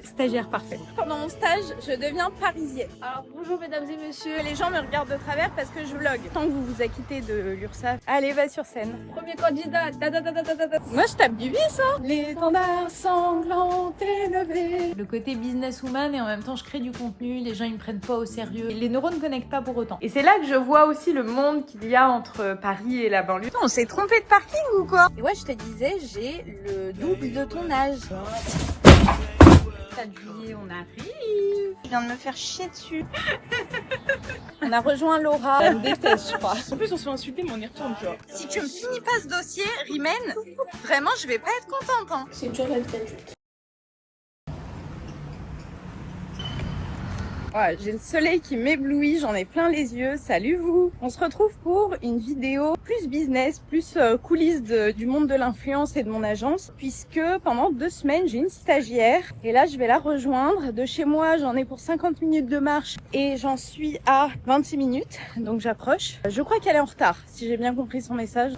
Stagiaire parfaite. Pendant mon stage, je deviens parisienne. Alors bonjour mesdames et messieurs, les gens me regardent de travers parce que je vlog. Tant que vous vous acquittez de l'URSSAF, allez va sur scène. Premier candidat, Moi je tape du vice hein. L'étendard sanglant élevé. Le côté businesswoman et en même temps je crée du contenu, les gens ils me prennent pas au sérieux. Les neurones ne connectent pas pour autant. Et c'est là que je vois aussi le monde qu'il y a entre Paris et la banlieue. On s'est trompé de parking ou quoi? Et ouais je te disais, j'ai le double de ton âge. 4 juillet, on arrive. Je viens de me faire chier dessus. On a rejoint Laura. Elle me déteste, je crois. En plus, on se fait insulter, mais on y retourne, tu vois. Si tu me finis pas ce dossier, Rimène, vraiment, je vais pas être contente. Hein. C'est dur la vie d'adulte. Ouais, j'ai le soleil qui m'éblouit, j'en ai plein les yeux. Salut vous! On se retrouve pour une vidéo plus business, plus coulisses du monde de l'influence et de mon agence, puisque pendant 2 semaines, j'ai une stagiaire et là, je vais la rejoindre. De chez moi, j'en ai pour 50 minutes de marche et j'en suis à 26 minutes, donc j'approche. Je crois qu'elle est en retard, si j'ai bien compris son message.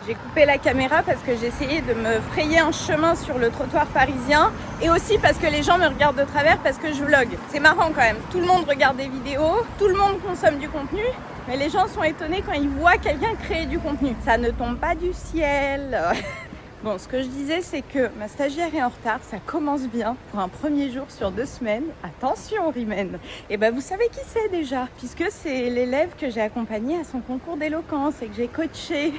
J'ai coupé la caméra parce que j'ai essayé de me frayer un chemin sur le trottoir parisien et aussi parce que les gens me regardent de travers parce que je vlog. C'est marrant quand même, tout le monde regarde des vidéos, tout le monde consomme du contenu, mais les gens sont étonnés quand ils voient quelqu'un créer du contenu. Ça ne tombe pas du ciel. Bon, ce que je disais, c'est que ma stagiaire est en retard, ça commence bien pour un premier jour sur 2 semaines. Attention, Rimène. Et ben, vous savez qui c'est déjà, puisque c'est l'élève que j'ai accompagné à son concours d'éloquence et que j'ai coaché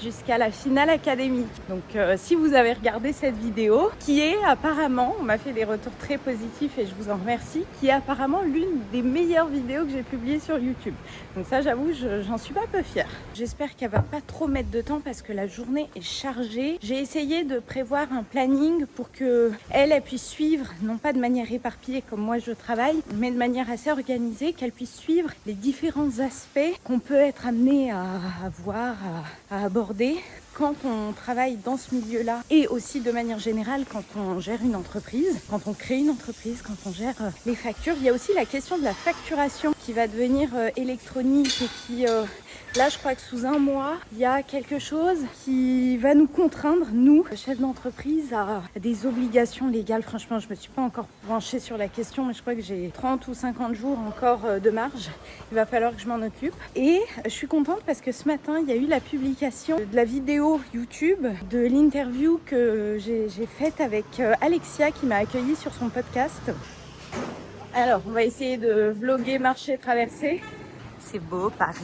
jusqu'à la finale académique. Donc, si vous avez regardé cette vidéo, qui est apparemment, on m'a fait des retours très positifs et je vous en remercie, qui est apparemment l'une des meilleures vidéos que j'ai publiées sur YouTube. Donc ça, j'avoue, j'en suis pas peu fière. J'espère qu'elle va pas trop mettre de temps parce que la journée est chargée. J'ai essayé de prévoir un planning pour que elle puisse suivre, non pas de manière éparpillée comme moi je travaille, mais de manière assez organisée, qu'elle puisse suivre les différents aspects qu'on peut être amené à voir, à aborder quand on travaille dans ce milieu-là et aussi de manière générale quand on gère une entreprise, quand on crée une entreprise, quand on gère les factures. Il y a aussi la question de la facturation qui va devenir électronique et qui... Là, je crois que sous 1 mois, il y a quelque chose qui va nous contraindre, nous, chefs d'entreprise, à des obligations légales. Franchement, je me suis pas encore penchée sur la question, mais je crois que j'ai 30 ou 50 jours encore de marge. Il va falloir que je m'en occupe. Et je suis contente parce que ce matin, il y a eu la publication de la vidéo YouTube de l'interview que j'ai faite avec Alexia qui m'a accueillie sur son podcast. Alors, on va essayer de vlogger, marcher, traverser. C'est beau, Paris.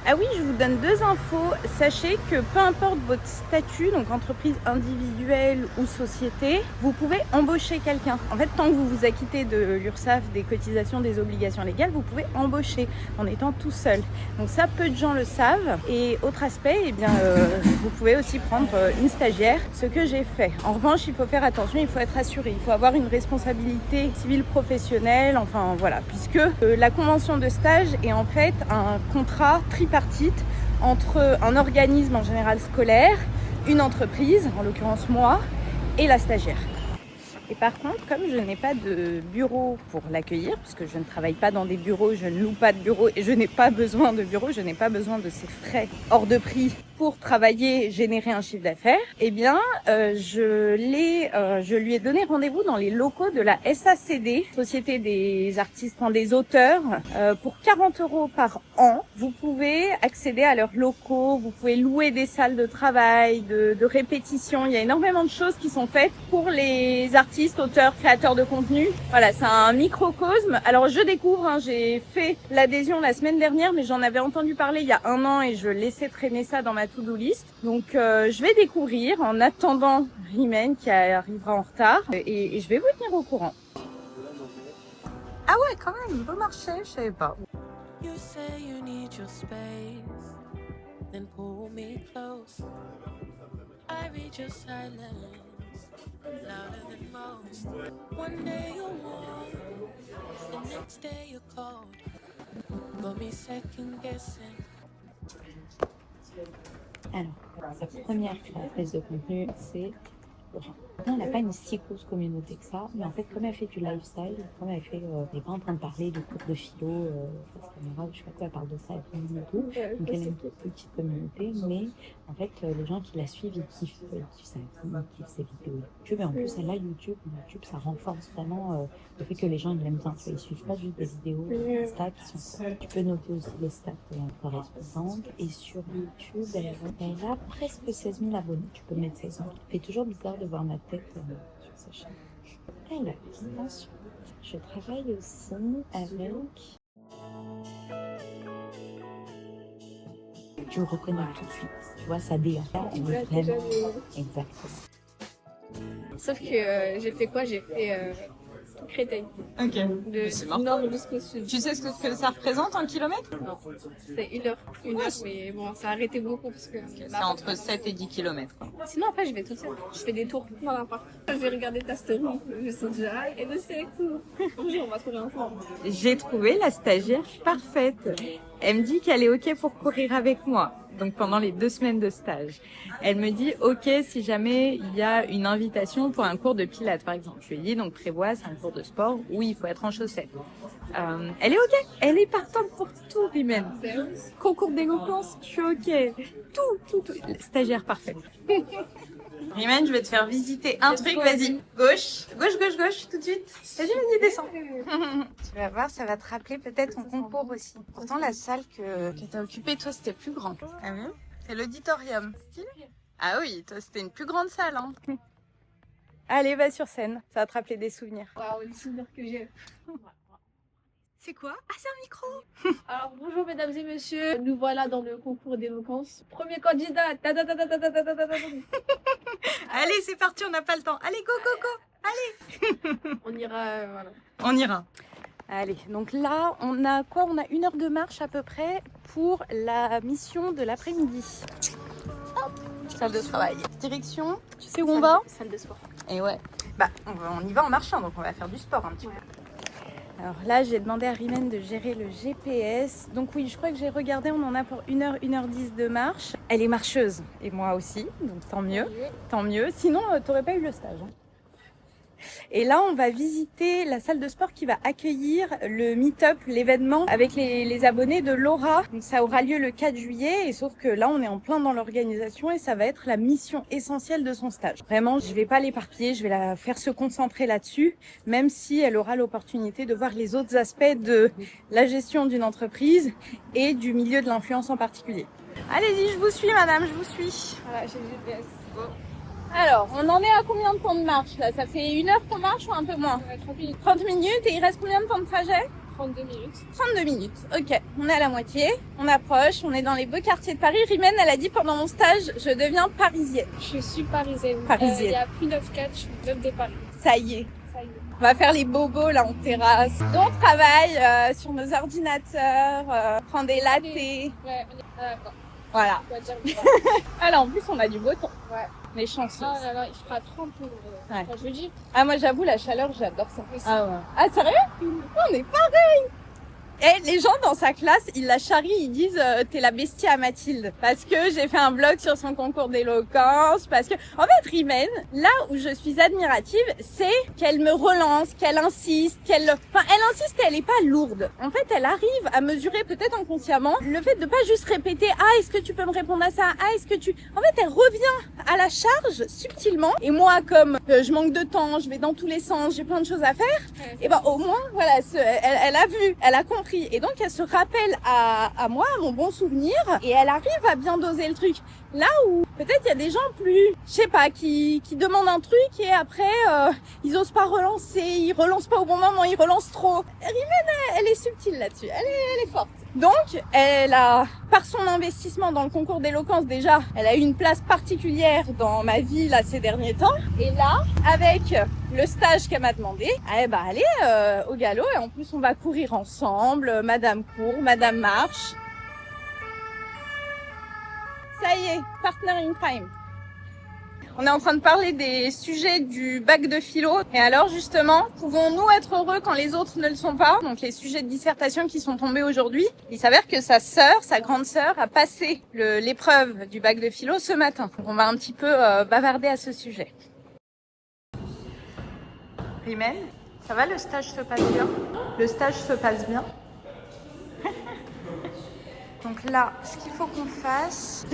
Ah oui, je vous donne 2 infos. Sachez que peu importe votre statut, donc entreprise individuelle ou société, vous pouvez embaucher quelqu'un. En fait, tant que vous vous acquittez de l'URSSAF, des cotisations, des obligations légales, vous pouvez embaucher en étant tout seul. Donc ça, peu de gens le savent. Et autre aspect, eh bien, vous pouvez aussi prendre une stagiaire, ce que j'ai fait. En revanche, il faut faire attention, il faut être assuré. Il faut avoir une responsabilité civile professionnelle, enfin voilà, puisque la convention de stage est en fait un contrat tripartite entre un organisme en général scolaire, une entreprise, en l'occurrence moi, et la stagiaire. Et par contre, comme je n'ai pas de bureau pour l'accueillir, puisque je ne travaille pas dans des bureaux, je ne loue pas de bureau et je n'ai pas besoin de bureau, je n'ai pas besoin de ces frais hors de prix pour travailler, générer un chiffre d'affaires, eh bien, je lui ai donné rendez-vous dans les locaux de la SACD, Société des artistes, des auteurs, pour 40 € par an. Vous pouvez accéder à leurs locaux, vous pouvez louer des salles de travail, de répétition. Il y a énormément de choses qui sont faites pour les artistes, auteurs, créateurs de contenu. Voilà, c'est un microcosme. Alors, je découvre, hein, j'ai fait l'adhésion la semaine dernière, mais j'en avais entendu parler il y a 1 an et je laissais traîner ça dans ma to-do list. Donc je vais découvrir en attendant Rimène qui arrivera en retard et je vais vous tenir au courant. Ah ouais, quand même, beau marché, je savais pas. You say you need your space, then pull me close. I read your silence, louder than most. One day you're warm, the next day you're cold. Got me second guessing. Alors, la première créatrice de contenu, c'est Laura. Maintenant, elle n'a pas une si grosse communauté que ça, mais en fait, comme elle fait du lifestyle, comme elle fait, elle n'est pas en train de parler de cours de philo, face caméra, je sais pas quoi, elle parle de ça, elle filme et tout. Donc, elle a une toute petite communauté, mais en fait, les gens qui la suivent, ils kiffent ça, ils kiffent ses vidéos YouTube. Et en plus, elle a YouTube. YouTube, ça renforce vraiment le fait que les gens ils l'aiment bien. Tu vois, ils suivent pas juste des vidéos Insta qui sont cool. Tu peux noter aussi les stats correspondantes. Et sur YouTube, elle a presque 16 000 abonnés. Tu peux mettre 16 000. Ça fait toujours bizarre de voir ma tête sur sa chaîne. Alors, ensuite, je travaille aussi avec... Tu le reconnais tout de suite. Tu vois, sa DA, elle est vraiment... Exactement. Sauf que j'ai fait quoi? J'ai fait Créteil. Ok. De nord jusqu'au sud. Tu sais ce que ça représente en kilomètres? Non, c'est une heure, mais bon, ça a arrêté beaucoup parce que... C'est entre 7 et 10 kilomètres. Sinon, après, je vais toute seule. Je fais des tours dans l'appart. Je vais regarder ta story. Je suis déjà, et ben c'est cool. Bonjour, on va trouver ensemble. J'ai trouvé la stagiaire parfaite. Elle me dit qu'elle est OK pour courir avec moi. Donc pendant les 2 semaines de stage. Elle me dit OK si jamais il y a une invitation pour un cours de pilates par exemple. Je lui ai dit donc prévois, c'est un cours de sport où il faut être en chaussettes. Elle est OK, elle est partante pour tout, Rimène. Concours d'éloquence, je suis OK. Tout. Stagiaire parfaite. Rimène, je vais te faire visiter un truc, vas-y. Gauche, tout de suite. Vas-y, descends. Tu vas voir, ça va te rappeler peut-être ton concours aussi. Pourtant, la salle que t'as occupée, toi, c'était plus grand. Ah oui? C'est l'auditorium. Stylé. Ah oui, toi, c'était une plus grande salle. Hein. Allez, va sur scène. Ça va te rappeler des souvenirs. Waouh, les souvenirs que j'ai. C'est quoi? Ah, c'est un micro. Alors, bonjour mesdames et messieurs. Nous voilà dans le concours d'éloquence. Premier candidat. Allez, c'est parti, on n'a pas le temps. Allez, go. Allez. On ira, voilà. On ira. Allez, donc là, on a quoi? On a 1 heure de marche à peu près pour la mission de l'après-midi. Salle de travail. Direction, tu sais où on va? Salle de sport. Et ouais. Bah, on y va en marchant, donc on va faire du sport un petit peu. Alors là, j'ai demandé à Rimène de gérer le GPS. Donc oui, je crois que j'ai regardé, on en a pour 1 heure, 1h10 de marche. Elle est marcheuse, et moi aussi, donc tant mieux. Sinon, t'aurais pas eu le stage. Hein. Et là, on va visiter la salle de sport qui va accueillir le meet-up, l'événement avec les abonnés de Laura. Donc ça aura lieu le 4 juillet, et sauf que là, on est en plein dans l'organisation et ça va être la mission essentielle de son stage. Vraiment, je vais pas l'éparpiller, je vais la faire se concentrer là-dessus, même si elle aura l'opportunité de voir les autres aspects de la gestion d'une entreprise et du milieu de l'influence en particulier. Allez-y, je vous suis, madame, je vous suis. Voilà, j'ai le GPS. Alors, on en est à combien de temps de marche là? Ça fait 1 heure qu'on marche ou un peu moins? 30 minutes. 30 minutes, et il reste combien de temps de trajet? 32 minutes. 32 minutes, ok. On est à la moitié, on approche, on est dans les beaux quartiers de Paris. Rimène, elle a dit pendant mon stage, je deviens parisienne. Je suis parisienne. Parisienne. Il y a plus 9-4, je suis 9 de Paris. Ça y est. Ça y est. On va faire les bobos là en terrasse. Donc, on travaille sur nos ordinateurs, prend des lattés. Ouais, on est... Ah, d'accord. Voilà. On va dire oui. Alors, en plus, on a du beau temps. Ouais. Les chanceuses. Oh là là, il fera 30 pour Ouais. quand je le dis. Ah, moi, j'avoue, la chaleur, j'adore ça. Ah ouais. Ah, sérieux? On est pareil. Et les gens dans sa classe, ils la charrient, ils disent t'es la bestie à Mathilde. Parce que j'ai fait un vlog sur son concours d'éloquence, parce que, en fait, Rimène, là où je suis admirative, c'est qu'elle me relance, qu'elle insiste, elle insiste et elle est pas lourde. En fait, elle arrive à mesurer, peut-être inconsciemment, le fait de pas juste répéter, ah, est-ce que tu peux me répondre à ça? Ah, est-ce que tu... En fait, elle revient à la charge, subtilement. Et moi, comme je manque de temps, je vais dans tous les sens, j'ai plein de choses à faire, et ben, au moins, voilà, elle a vu, elle a compris. Et donc, elle se rappelle à moi, à mon bon souvenir, et elle arrive à bien doser le truc. Là où, peut-être, il y a des gens plus, je sais pas, qui demandent un truc et après, ils osent pas relancer, ils relancent pas au bon moment, ils relancent trop. Rimène, elle est subtile là-dessus, elle est forte. Donc, elle a, par son investissement dans le concours d'éloquence déjà, elle a eu une place particulière dans ma vie là ces derniers temps. Et là, avec le stage qu'elle m'a demandé, eh ben, elle est au galop, et en plus on va courir ensemble, Madame court, Madame marche. Ça y est, partner in crime. On est en train de parler des sujets du bac de philo. Et alors justement, pouvons-nous être heureux quand les autres ne le sont pas? Donc les sujets de dissertation qui sont tombés aujourd'hui. Il s'avère que sa sœur, sa grande sœur, a passé l'épreuve du bac de philo ce matin. Donc on va un petit peu bavarder à ce sujet. Rimen, ça va, le stage se passe bien? Le stage se passe bien. Donc là, ce qu'il faut qu'on fasse...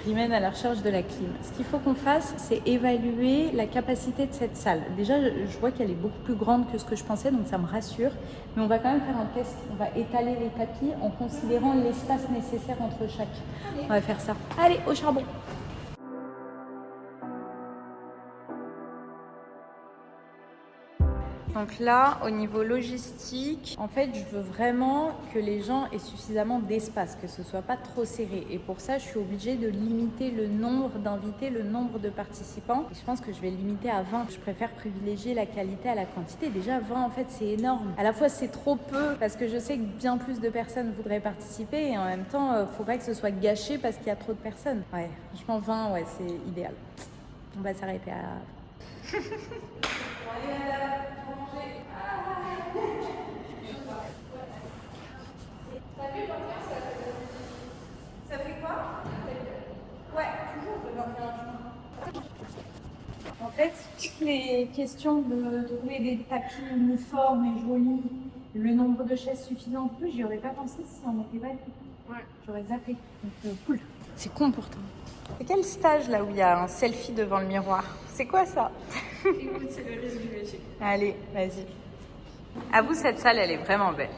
Rimen à la recherche de la clim. Ce qu'il faut qu'on fasse, c'est évaluer la capacité de cette salle. Déjà, je vois qu'elle est beaucoup plus grande que ce que je pensais, donc ça me rassure. Mais on va quand même faire un test. On va étaler les tapis en considérant l'espace nécessaire entre chaque. On va faire ça. Allez, au charbon. Donc là, au niveau logistique, en fait, je veux vraiment que les gens aient suffisamment d'espace, que ce soit pas trop serré. Et pour ça, je suis obligée de limiter le nombre d'invités, le nombre de participants. Et je pense que je vais limiter à 20. Je préfère privilégier la qualité à la quantité. Déjà, 20, en fait, c'est énorme. À la fois, c'est trop peu, parce que je sais que bien plus de personnes voudraient participer. Et en même temps, faut pas que ce soit gâché parce qu'il y a trop de personnes. Ouais, franchement, 20, ouais, c'est idéal. On va s'arrêter à... Ça fait quoi? Ouais, toujours le 21 juin. En fait, toutes les questions de trouver des tapis uniformes et jolis, le nombre de chaises suffisant, en plus, j'y aurais pas pensé si on n'était pas dit. Ouais. J'aurais zappé. Donc, cool. C'est con pourtant. C'est quel stage là où il y a un selfie devant le miroir? C'est quoi ça? Écoute, c'est le risque du métier. Allez, vas-y. À vous, cette salle, elle est vraiment belle.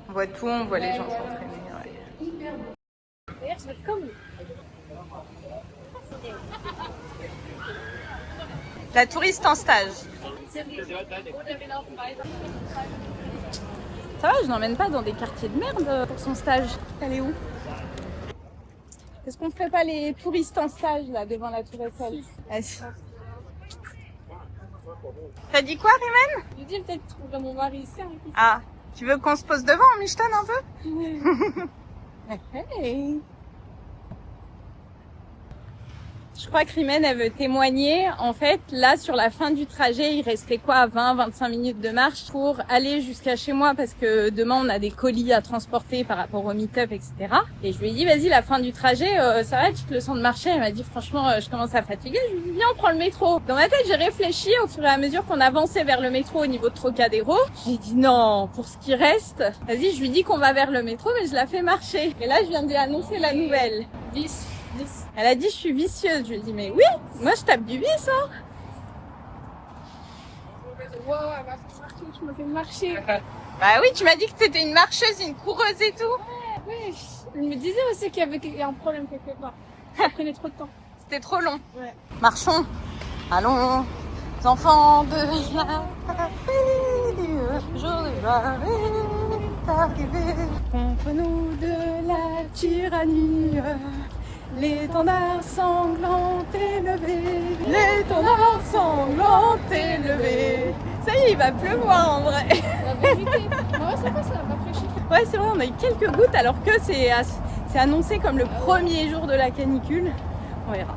On voit tout, on voit les gens s'entraîner. Ouais. Hyper beau. D'ailleurs, ça va être comme... La touriste en stage. Ça va, je n'emmène pas dans des quartiers de merde pour son stage. Elle est où? Est-ce qu'on ferait pas les touristes en stage là devant la tour Eiffel? T'as dit quoi, Rimen? Je dis peut-être que je trouverai mon mari ici. Ah, tu veux qu'on se pose devant, on michetonne un peu? Hey. Je crois que Rimen, elle veut témoigner. En fait, là, sur la fin du trajet, il restait quoi, 20-25 minutes de marche pour aller jusqu'à chez moi parce que demain, on a des colis à transporter par rapport au meet-up, etc. Et je lui ai dit, vas-y, la fin du trajet, ça va, tu te le sens de marcher? Elle m'a dit, franchement, je commence à fatiguer. Je lui ai dit, viens, on prend le métro. Dans ma tête, j'ai réfléchi au fur et à mesure qu'on avançait vers le métro au niveau de Trocadéro. J'ai dit, non, pour ce qui reste, vas-y, je lui dis qu'on va vers le métro, mais je la fais marcher. Et là, je viens de lui annoncer la nouvelle. 10. Elle a dit je suis vicieuse. Je lui ai dit mais oui, moi je tape du vice hein. Wow, elle m'a fait marcher, je me fais marcher. Bah oui, tu m'as dit que t'étais une marcheuse, une coureuse et tout. Ouais, je me disais aussi qu'il y avait un problème quelque part. Ça prenait trop de temps. C'était trop long. Ouais. Marchons, allons, enfants de la patrie, le jour de gloire est arrivé. Contre nous de la tyrannie. L'étendard sanglant est levé, l'étendard sanglant est levé. Ça y est, il va pleuvoir en vrai. La vérité. Ouais, c'est pas ça, va fraîchir. Ouais, c'est vrai, on a eu quelques gouttes alors que c'est annoncé comme le premier jour de la canicule. On verra.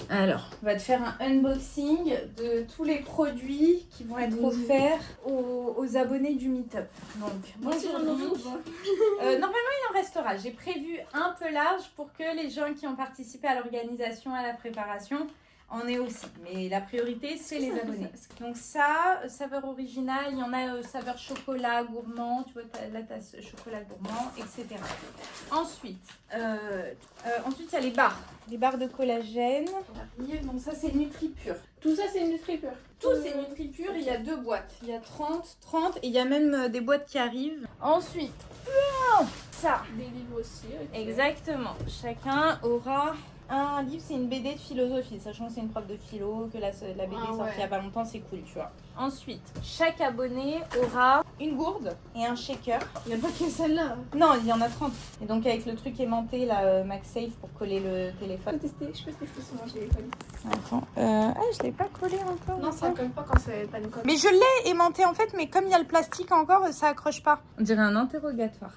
Alors, on va te faire un unboxing de tous les produits qui vont être offerts aux abonnés du Meetup. Donc, moi, normalement, il en restera. J'ai prévu un peu large pour que les gens qui ont participé à l'organisation, à la préparation, en aient aussi. Mais la priorité, c'est les abonnés. Donc ça, saveur originale, il y en a saveur chocolat gourmand, tu vois, là, tu as chocolat gourmand, etc. Ensuite, il y a les barres de collagène. Donc ça, c'est NutriPure. Tout ça, c'est NutriPure. Tout, c'est NutriPure. Il y a 2 boîtes. Il y a 30 et il y a même des boîtes qui arrivent. Ensuite, ça. Des livres aussi. Okay. Exactement. Chacun aura un livre, c'est une BD de philosophie. Sachant que c'est une prof de philo, que la BD est sortie il n'y a pas longtemps, c'est cool, tu vois. Ensuite, chaque abonné aura une gourde et un shaker. Il n'y a pas que celle-là. Non, il y en a 30. Et donc avec le truc aimanté, là, MagSafe pour coller le téléphone. Je peux tester sur mon téléphone. Attends, je l'ai pas collé encore. Non, ça colle pas quand c'est pas une colle. Mais je l'ai aimanté en fait, mais comme il y a le plastique encore, ça accroche pas. On dirait un interrogatoire.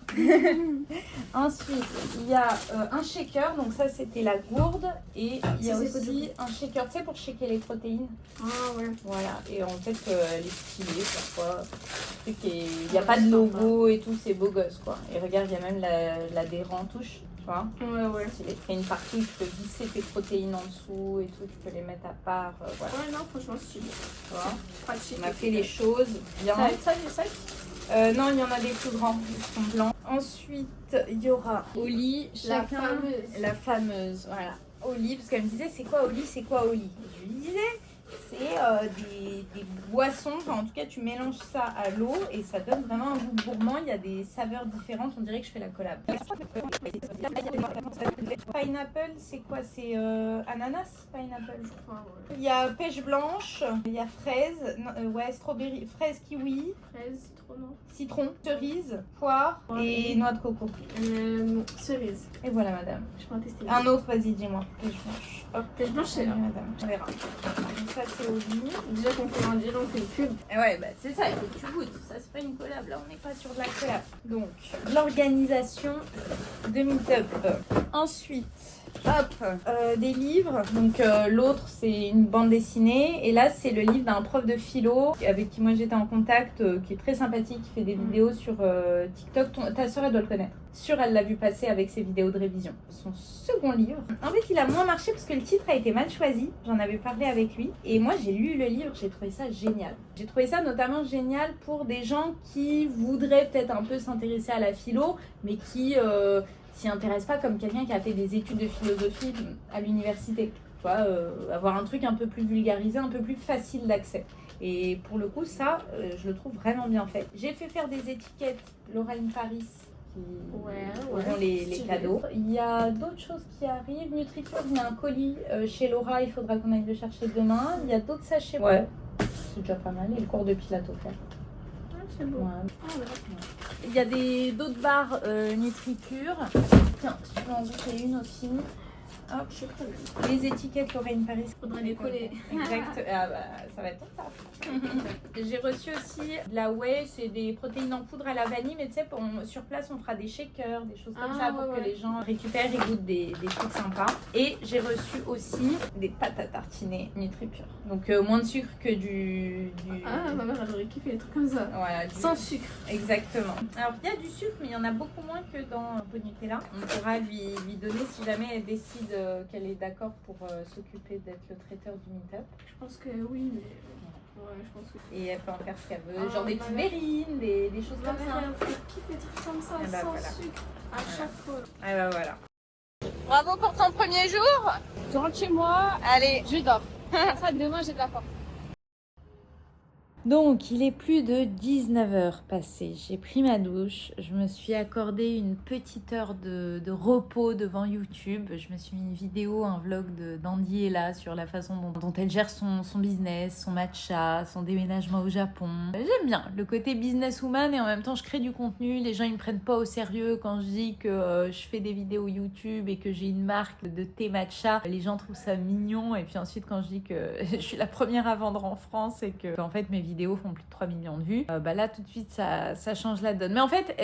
Ensuite, il y a un shaker, donc ça c'était la gourde. Et il y a aussi un shaker, tu sais, pour shaker les protéines. Ah ouais. Voilà, et en fait, elle est stylée parfois. Il n'y a pas de logo et tout, c'est beau gosse quoi. Et regarde, il y a même l'adhérent touche. vois. Ouais. Il fait une partie où tu peux visser tes protéines en dessous et tout, tu peux les mettre à part, voilà. Ouais, non, franchement, c'est bon. Tu vois. Pratique. On a fait les choses bien. Ça, des sacs. Non, il y en a des plus grands, ils sont blancs. Ensuite, il y aura Oli, chacun. La fameuse, voilà. Oli, parce qu'elle me disait c'est quoi Oli, c'est quoi Oli. Je lui disais c'est des boissons, enfin en tout cas tu mélanges ça à l'eau et ça donne vraiment un goût gourmand, il y a des saveurs différentes, on dirait que je fais la collab. Pineapple, c'est quoi? C'est ananas, pineapple je crois. Ouais. Il y a pêche blanche, il y a fraise, ouais strawberry, fraise kiwi. Fraise, citron, cerise, poire et noix de coco. Cerise. Et voilà madame. Je peux en tester. Un autre, vas-y dis-moi. Pêche blanche. Hop, pêche blanche c'est là. Madame, on verra. Donc ça c'est au lit. Déjà qu'on fait un deal, on fait une pub. Et ouais, bah c'est ça, il faut que tu goûtes. Ça c'est pas une collab, là on n'est pas sur de la collab. Donc, l'organisation de meet-up. Ensuite, hop, des livres. Donc l'autre c'est une bande dessinée et là c'est le livre d'un prof de philo avec qui moi j'étais en contact, qui est très sympathique, qui fait des vidéos sur TikTok. Ta soeur elle doit le connaître. Sûre elle l'a vu passer avec ses vidéos de révision. Son second livre, en fait il a moins marché parce que le titre a été mal choisi. J'en avais parlé avec lui et moi j'ai lu le livre, j'ai trouvé ça génial. J'ai trouvé ça notamment génial pour des gens qui voudraient peut-être un peu s'intéresser à la philo mais qui s'y intéresse pas comme quelqu'un qui a fait des études de philosophie à l'université. Tu vois, avoir un truc un peu plus vulgarisé, un peu plus facile d'accès. Et pour le coup, ça, je le trouve vraiment bien fait. J'ai fait faire des étiquettes Laura in Paris qui auront les cadeaux. Il y a d'autres choses qui arrivent. Nutricure, il y a un colis chez Laura, il faudra qu'on aille le chercher demain. Il y a d'autres sachets. Ouais, c'est déjà pas mal. Et le cours de pilates offert. C'est beau. Ouais. Il y a d'autres barres Nutricure. Tiens, si tu veux en goûter une aussi. Hop, je sais les étiquettes Lorraine Paris. Faudrait les coller. Exact. Ah bah, ça va être top. J'ai reçu aussi de la whey, c'est des protéines en poudre à la vanille, mais tu sais, sur place on fera des shakers, des choses comme ça pour que les gens récupèrent et goûtent des trucs sympas. Et j'ai reçu aussi des pâtes à tartiner Nutripure. Donc moins de sucre que du... Ah, ma mère elle aurait kiffé des trucs comme ça. Voilà, sans sucre. Exactement. Alors il y a du sucre, mais il y en a beaucoup moins que dans Pot Nutella. On pourra lui donner si jamais elle décide qu'elle est d'accord pour s'occuper d'être le traiteur du meet-up. Je pense que oui, mais... Ouais, je pense que... Et elle peut en faire ce qu'elle veut, genre des petites verrines, des choses comme ça. Elle kiffe des trucs comme ça, sans sucre, à chaque fois. Et bah voilà. Bravo pour ton premier jour. Je rentre chez moi, allez, je dors. Ça, demain, j'ai de la force. Donc, il est plus de 19h passé. J'ai pris ma douche. Je me suis accordé une petite heure de repos devant YouTube. Je me suis mis une vidéo, un vlog d'Andy Ella sur la façon dont elle gère son business, son matcha, son déménagement au Japon. J'aime bien le côté businesswoman et en même temps, je crée du contenu. Les gens, ils me prennent pas au sérieux quand je dis que je fais des vidéos YouTube et que j'ai une marque de thé matcha. Les gens trouvent ça mignon. Et puis ensuite, quand je dis que je suis la première à vendre en France et que, en fait, mes vidéos font plus de 3 millions de vues, bah là tout de suite ça change la donne. Mais en fait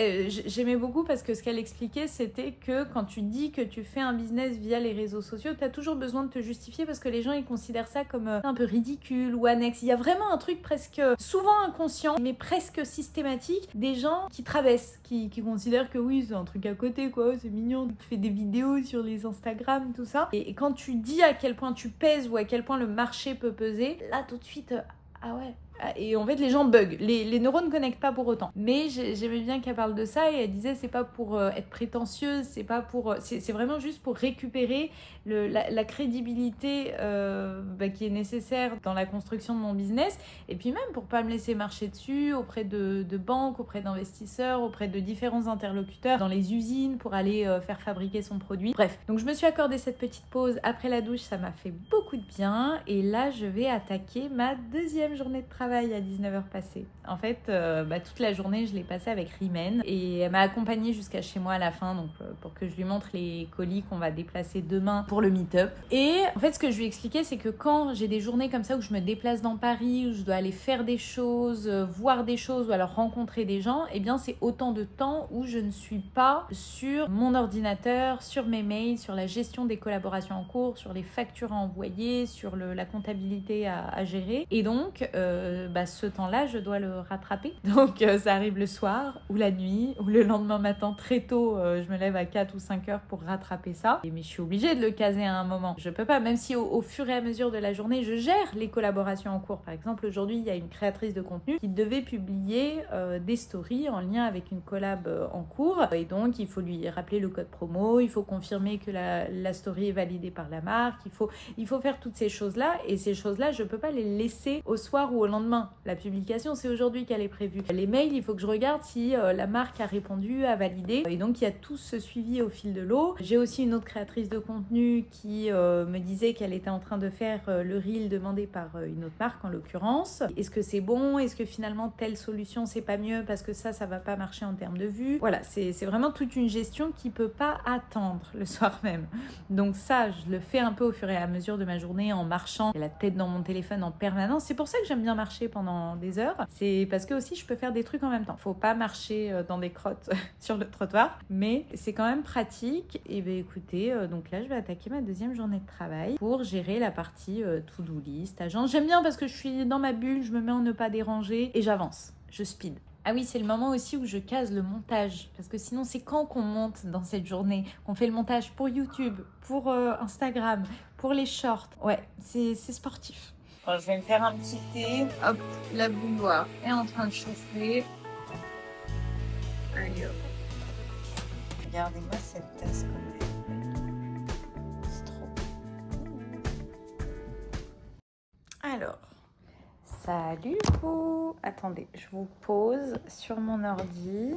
j'aimais beaucoup parce que ce qu'elle expliquait c'était que quand tu dis que tu fais un business via les réseaux sociaux, tu as toujours besoin de te justifier parce que les gens ils considèrent ça comme un peu ridicule ou annexe. Il y a vraiment un truc presque souvent inconscient mais presque systématique des gens qui traversent, qui considèrent que oui c'est un truc à côté quoi, c'est mignon, tu fais des vidéos sur les Instagram tout ça, et quand tu dis à quel point tu pèses ou à quel point le marché peut peser, là tout de suite ah ouais. Et en fait les gens bug, les neurones ne connectent pas pour autant. Mais j'aimais bien qu'elle parle de ça et elle disait c'est pas pour être prétentieuse, c'est pas pour, c'est vraiment juste pour récupérer la crédibilité qui est nécessaire dans la construction de mon business, et puis même pour pas me laisser marcher dessus auprès de banques, auprès d'investisseurs, auprès de différents interlocuteurs dans les usines pour aller faire fabriquer son produit. Bref, donc je me suis accordé cette petite pause après la douche, ça m'a fait beaucoup de bien et là je vais attaquer ma deuxième journée de travail à 19h passée. En fait, toute la journée, je l'ai passée avec Rimen et elle m'a accompagnée jusqu'à chez moi à la fin, donc pour que je lui montre les colis qu'on va déplacer demain pour le meet-up. Et en fait, ce que je lui expliquais, c'est que quand j'ai des journées comme ça où je me déplace dans Paris, où je dois aller faire des choses, voir des choses ou alors rencontrer des gens, eh bien, c'est autant de temps où je ne suis pas sur mon ordinateur, sur mes mails, sur la gestion des collaborations en cours, sur les factures à envoyer, sur la comptabilité à gérer. Et donc, ce temps-là, je dois le rattraper. Donc ça arrive le soir ou la nuit ou le lendemain matin très tôt, je me lève à 4 ou 5 heures pour rattraper ça. Mais je suis obligée de le caser à un moment. Je peux pas, même si au fur et à mesure de la journée, je gère les collaborations en cours. Par exemple, aujourd'hui, il y a une créatrice de contenu qui devait publier des stories en lien avec une collab en cours. Et donc, il faut lui rappeler le code promo, il faut confirmer que la story est validée par la marque, il faut faire toutes ces choses-là. Et ces choses-là, je peux pas les laisser au soir ou au lendemain. La publication, c'est aujourd'hui qu'elle est prévue. Les mails, il faut que je regarde si la marque a répondu, a validé. Et donc, il y a tout ce suivi au fil de l'eau. J'ai aussi une autre créatrice de contenu qui me disait qu'elle était en train de faire le reel demandé par une autre marque, en l'occurrence. Est-ce que c'est bon? Est-ce que finalement, telle solution, c'est pas mieux parce que ça va pas marcher en termes de vue? Voilà, c'est vraiment toute une gestion qui peut pas attendre le soir même. Donc ça, je le fais un peu au fur et à mesure de ma journée en marchant, la tête dans mon téléphone en permanence. C'est pour ça que j'aime bien marcher pendant des heures. C'est parce que aussi je peux faire des trucs en même temps. Faut pas marcher dans des crottes sur le trottoir, mais c'est quand même pratique. Et bien écoutez, donc là je vais attaquer ma deuxième journée de travail pour gérer la partie to-do list, agence. J'aime bien parce que je suis dans ma bulle, je me mets en ne pas déranger et j'avance, je speed. Ah oui, c'est le moment aussi où je case le montage. Parce que sinon, c'est quand qu'on monte dans cette journée? Qu'on fait le montage pour YouTube, pour Instagram, pour les shorts. Ouais, c'est sportif. Bon, je vais me faire un petit thé. Hop, la bouilloire est en train de chauffer. Allez hop. Regardez-moi cette tasse comme elle. C'est trop. Alors. Salut vous! Attendez, je vous pose sur mon ordi.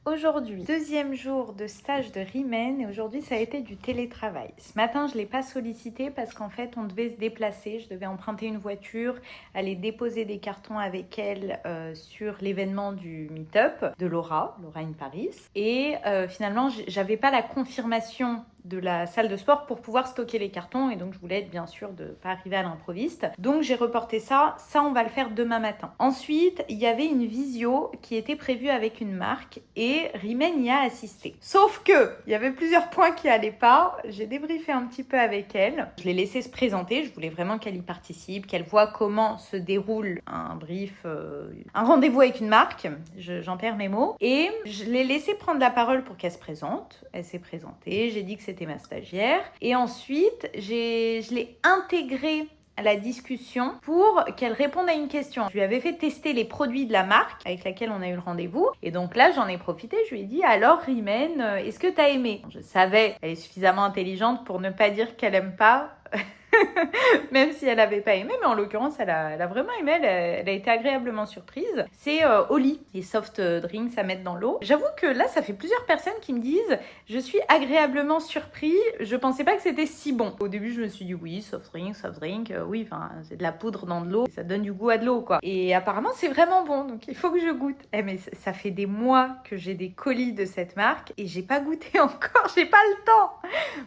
Aujourd'hui, deuxième jour de stage de Rimmen et aujourd'hui ça a été du télétravail. Ce matin je ne l'ai pas sollicité parce qu'en fait on devait se déplacer, je devais emprunter une voiture, aller déposer des cartons avec elle sur l'événement du meet-up de Laura in Paris. Et finalement j'avais pas la confirmation de la salle de sport pour pouvoir stocker les cartons et donc je voulais être bien sûr de pas arriver à l'improviste. Donc j'ai reporté ça on va le faire demain matin. Ensuite, il y avait une visio qui était prévue avec une marque et Rimmen y a assisté. Sauf que il y avait plusieurs points qui allaient pas. J'ai débriefé un petit peu avec elle. Je l'ai laissé se présenter, je voulais vraiment qu'elle y participe, qu'elle voit comment se déroule un brief, un rendez-vous avec une marque. J'en perds mes mots. Et je l'ai laissé prendre la parole pour qu'elle se présente. Elle s'est présentée, j'ai dit que c'était ma stagiaire. Et ensuite, je l'ai intégrée à la discussion pour qu'elle réponde à une question. Je lui avais fait tester les produits de la marque avec laquelle on a eu le rendez-vous. Et donc là, j'en ai profité. Je lui ai dit, alors Rimmen, est-ce que tu as aimé? Je savais, elle est suffisamment intelligente pour ne pas dire qu'elle aime pas. Même si elle n'avait pas aimé, mais en l'occurrence elle a vraiment aimé, elle a été agréablement surprise. C'est Oli, les soft drinks à mettre dans l'eau. J'avoue que là ça fait plusieurs personnes qui me disent je suis agréablement surpris, je pensais pas que c'était si bon. Au début je me suis dit oui, soft drink, oui, enfin c'est de la poudre dans de l'eau, ça donne du goût à de l'eau quoi. Et apparemment c'est vraiment bon, donc il faut que je goûte. Mais ça fait des mois que j'ai des colis de cette marque et j'ai pas goûté encore, j'ai pas le temps.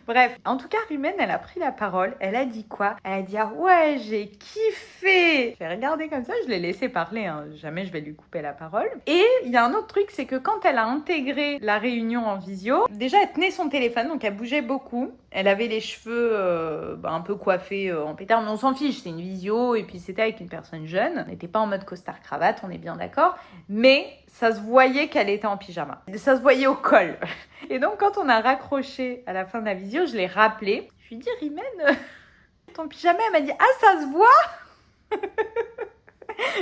Bref, en tout cas Rimmen elle a pris la parole, elle a dit quoi? Elle a dit ah ouais j'ai kiffé. J'ai regardé comme ça, je l'ai laissé parler, hein. Jamais je vais lui couper la parole. Et il y a un autre truc, c'est que quand elle a intégré la réunion en visio, déjà elle tenait son téléphone, donc elle bougeait beaucoup. Elle avait les cheveux un peu coiffés en pétard, mais on s'en fiche, c'est une visio et puis c'était avec une personne jeune. On n'était pas en mode costard cravate, on est bien d'accord, mais ça se voyait qu'elle était en pyjama. Ça se voyait au col. Et donc quand on a raccroché à la fin de la visio, je l'ai rappelé. Je lui ai dit Rimmen, ton pyjama, elle m'a dit ah ça se voit.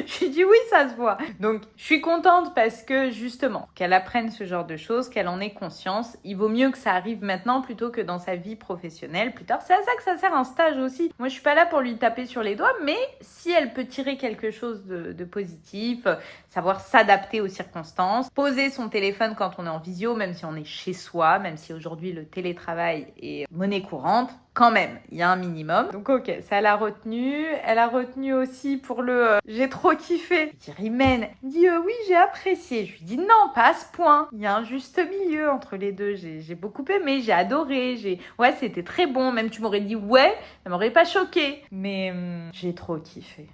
Je lui ai dit oui ça se voit. Donc je suis contente parce que justement qu'elle apprenne ce genre de choses, qu'elle en ait conscience. Il vaut mieux que ça arrive maintenant plutôt que dans sa vie professionnelle plus tard. C'est à ça que ça sert un stage aussi. Moi je suis pas là pour lui taper sur les doigts, mais si elle peut tirer quelque chose de positif, savoir s'adapter aux circonstances, poser son téléphone quand on est en visio, même si on est chez soi, même si aujourd'hui le télétravail est monnaie courante, quand même, il y a un minimum. Donc ok, ça elle a retenu. Elle a retenu aussi pour le j'ai trop kiffé. Je dis Rimmen, elle dit oui j'ai apprécié. Je lui dis non, pas à ce point. Il y a un juste milieu entre les deux. J'ai beaucoup aimé, j'ai adoré. Ouais, c'était très bon. Même tu m'aurais dit ouais, ça m'aurait pas choqué. Mais j'ai trop kiffé.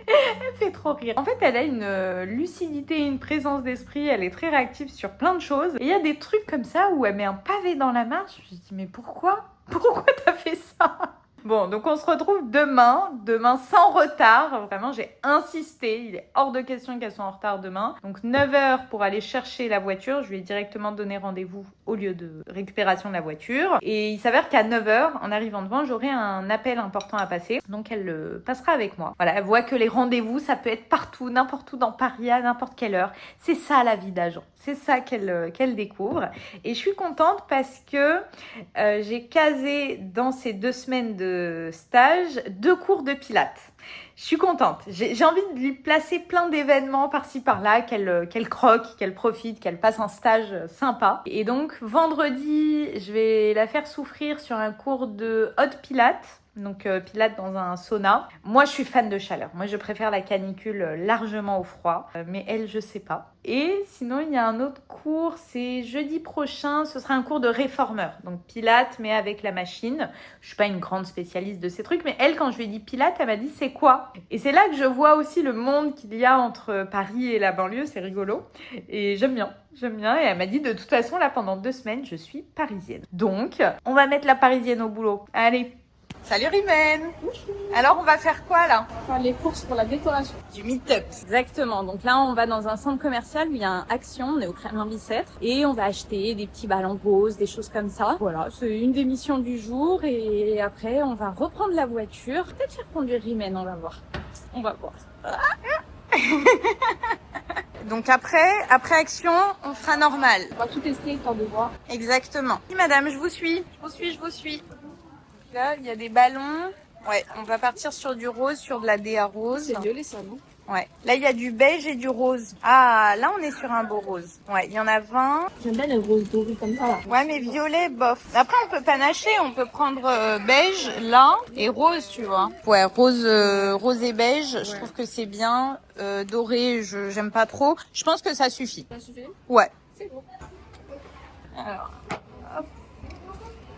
Elle fait trop rire. En fait, elle a une lucidité, une présence d'esprit. Elle est très réactive sur plein de choses. Et il y a des trucs comme ça où elle met un pavé dans la marche. Je me dis, mais pourquoi? Pourquoi t'as fait ça? Bon, donc on se retrouve demain sans retard. Vraiment, j'ai insisté. Il est hors de question qu'elle soit en retard demain. Donc 9h pour aller chercher la voiture. Je lui ai directement donné rendez-vous au lieu de récupération de la voiture. Et il s'avère qu'à 9h, en arrivant devant, j'aurai un appel important à passer. Donc elle le passera avec moi. Voilà, elle voit que les rendez-vous, ça peut être partout, n'importe où dans Paris, à n'importe quelle heure. C'est ça la vie d'agent. C'est ça qu'elle découvre. Et je suis contente parce que j'ai casé dans ces 2 semaines de stage 2 cours de pilates. Je suis contente. J'ai envie de lui placer plein d'événements par-ci par-là, qu'elle croque, qu'elle profite, qu'elle passe un stage sympa. Et donc vendredi, je vais la faire souffrir sur un cours de hot pilates. Donc pilates dans un sauna. Moi, je suis fan de chaleur. Moi, je préfère la canicule largement au froid. Mais elle, je sais pas. Et sinon, il y a un autre cours. C'est jeudi prochain. Ce sera un cours de réformeur. Donc pilates, mais avec la machine. Je suis pas une grande spécialiste de ces trucs. Mais elle, quand je lui ai dit pilates, elle m'a dit c'est quoi? Et c'est là que je vois aussi le monde qu'il y a entre Paris et la banlieue. C'est rigolo. Et j'aime bien. J'aime bien. Et elle m'a dit de toute façon, là, pendant 2 semaines, je suis parisienne. Donc, on va mettre la parisienne au boulot. Allez. Salut Rimène. Alors on va faire quoi là? On va faire les courses pour la décoration. Du meet-up. Exactement. Donc là on va dans un centre commercial où il y a un Action, on est au Kremlin-Bicêtre et on va acheter des petits ballons roses, des choses comme ça. Voilà, c'est une des missions du jour et après on va reprendre la voiture. Peut-être faire conduire Rimène, on va voir. On va voir. Donc après Action, on fera normal. On va tout tester histoire de voir. Exactement. Oui madame, je vous suis. Je vous suis. Là, il y a des ballons. Ouais, on va partir sur du rose, sur de la DA rose. C'est violet ça, non? Ouais. Là, il y a du beige et du rose. Ah, là, on est sur un beau rose. Ouais, il y en a 20. J'aime bien les roses dorées comme ça là. Ouais, mais violet, bof. Après, on peut panacher. On peut prendre beige, là, et rose, tu vois. Ouais, rose et beige, je trouve que c'est bien. Doré, j'aime pas trop. Je pense que ça suffit. Ça suffit? Ouais. C'est bon. Alors, hop.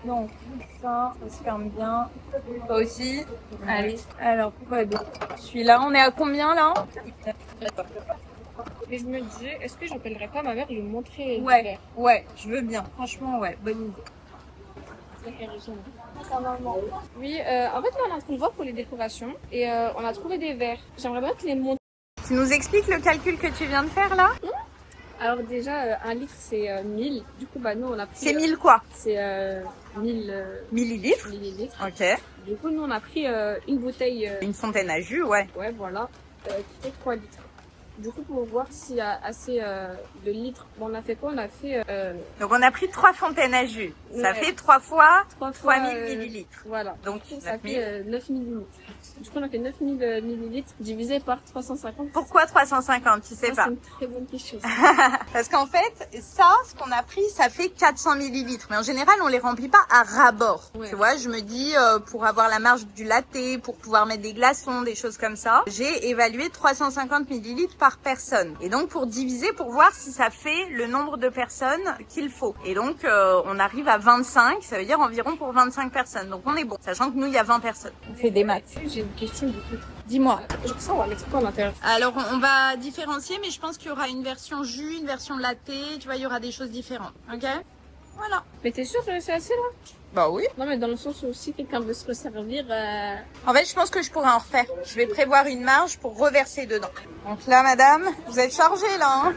Donc, ça se ferme bien. Toi aussi. Allez. Alors, pourquoi deux? Celui-là, on est à combien là? Mais je me disais, est-ce que j'appellerais pas ma mère et lui montrer Ouais, je veux bien. Franchement, ouais, bonne idée. Oui, en fait, là, on est en train de voir pour les décorations et on a trouvé des verres. J'aimerais bien que les monter. Tu nous expliques le calcul que tu viens de faire là? Alors déjà, 1 litre, c'est 1000. Du coup, bah nous, on a pris... C'est 1000 quoi? C'est 1000 millilitres. millilitres. Ok. Du coup, nous, on a pris une bouteille... Une fontaine à jus, ouais. Ouais, voilà. Qui fait 3 litres. Du coup, pour voir s'il y a assez de litres, bon, on a fait quoi? On a fait... Donc on a pris 3 fontaines à jus. Ça Ouais. fait 3 fois 3000 millilitres. Voilà. Donc Ça 9000. fait 9000 millilitres. Du coup, on a fait 9000 millilitres divisé par 350. Pourquoi 350? Tu sais Ça, pas. c'est une très bonne question. Parce qu'en fait, ça, ce qu'on a pris, ça fait 400 millilitres. Mais en général, on les remplit pas à ras-bord. Ouais. Tu vois, je me dis, pour avoir la marge du latte, pour pouvoir mettre des glaçons, des choses comme ça, j'ai évalué 350 millilitres par personne. Et donc, pour diviser, pour voir si ça fait le nombre de personnes qu'il faut. Et donc, on arrive à 25, ça veut dire environ pour 25 personnes. Donc, on est bon. Sachant que nous, il y a 20 personnes. On fait des maths. J'ai une question du coup. Dis-moi. Je ça, on va mettre quoi à l'intérieur? Alors, on va différencier, mais je pense qu'il y aura une version jus, une version latte, tu vois, il y aura des choses différentes, ok? Voilà. Mais t'es sûr que c'est assez là? Bah oui. Non, mais dans le sens où si quelqu'un veut se resservir... En fait, je pense que je pourrais en refaire. Je vais prévoir une marge pour reverser dedans. Donc là, madame, vous êtes chargée là, hein?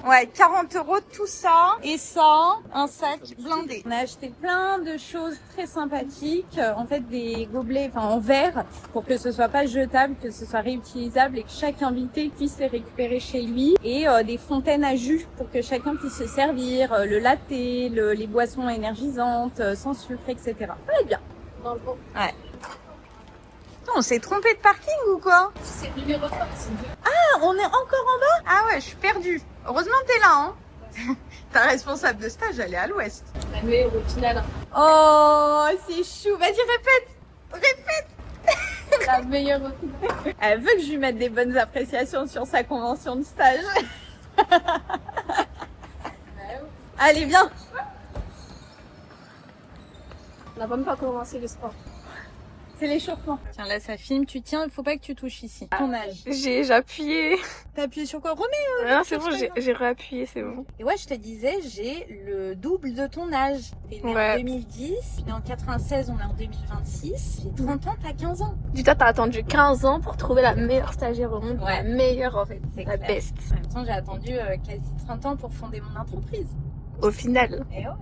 Ouais, 40 € tout ça et ça, un sac blindé. On a acheté plein de choses très sympathiques, en fait des gobelets en verre pour que ce soit pas jetable, que ce soit réutilisable et que chaque invité puisse les récupérer chez lui et des fontaines à jus pour que chacun puisse se servir, le latte, les boissons énergisantes, sans sucre, etc. Ça va être bien. Dans le bon. Ouais. On s'est trompé de parking ou quoi? C'est numéro 3, c'est 2. Ah, on est encore en bas? Ah ouais, je suis perdue. Heureusement que t'es là, hein. Ta responsable de stage, elle est à l'ouest. La meilleure au final. Oh, c'est chou. Vas-y, répète. La meilleure au final. Elle veut que je lui mette des bonnes appréciations sur sa convention de stage. Allez, viens. On n'a même pas commencé le sport. C'est l'échauffement. Tiens, là, ça filme, tu tiens, il faut pas que tu touches ici. Ton âge. J'ai appuyé. T'as appuyé sur quoi? Remets. Non, c'est bon, j'ai réappuyé, c'est bon. Et ouais, je te disais, j'ai le double de ton âge. T'es né en 2010, né en 96, on est en 2026. J'ai 30 ans, t'as 15 ans. Dis-toi, t'as attendu 15 ans pour trouver la meilleure stagiaire au monde. Ouais. La meilleure en fait. C'est la clair. best. En même temps, j'ai attendu quasi 30 ans pour fonder mon entreprise. Au final. Et ouais.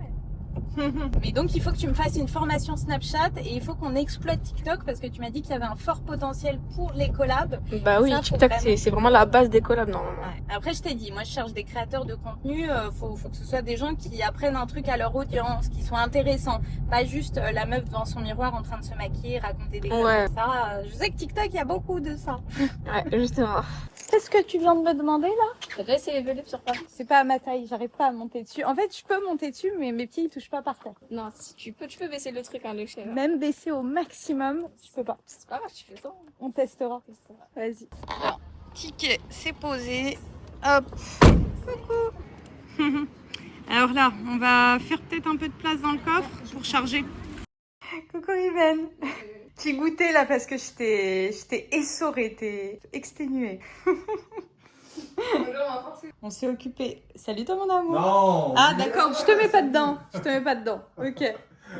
Mais donc il faut que tu me fasses une formation Snapchat et il faut qu'on exploite TikTok parce que tu m'as dit qu'il y avait un fort potentiel pour les collabs. Bah oui, ça, TikTok c'est vraiment la base des collabs normalement. Ouais. Après je t'ai dit, moi je cherche des créateurs de contenu, faut que ce soit des gens qui apprennent un truc à leur audience, qui soient intéressants, pas juste la meuf devant son miroir en train de se maquiller, raconter des conneries. Ça, je sais que TikTok il y a beaucoup de ça. Ouais, justement. Qu'est-ce que tu viens de me demander là? T'as déjà essayé les velus sur Paris? C'est pas à ma taille, j'arrive pas à monter dessus. En fait je peux monter dessus mais mes pieds ils touchent pas par terre. Non, si tu peux baisser le truc à l'échelle. Même baisser au maximum, je peux pas. C'est pas grave, tu fais ça. On testera. Vas-y. Alors, ticket, c'est posé. Hop. Coucou. Alors là, on va faire peut-être un peu de place dans le coffre pour charger. Coucou Riven. Petit goûter là parce que je t'ai essorée, t'es exténuée. On s'est occupé. Salut toi mon amour. Non. Ah d'accord, je te mets pas dedans. Je te mets pas dedans. Ok.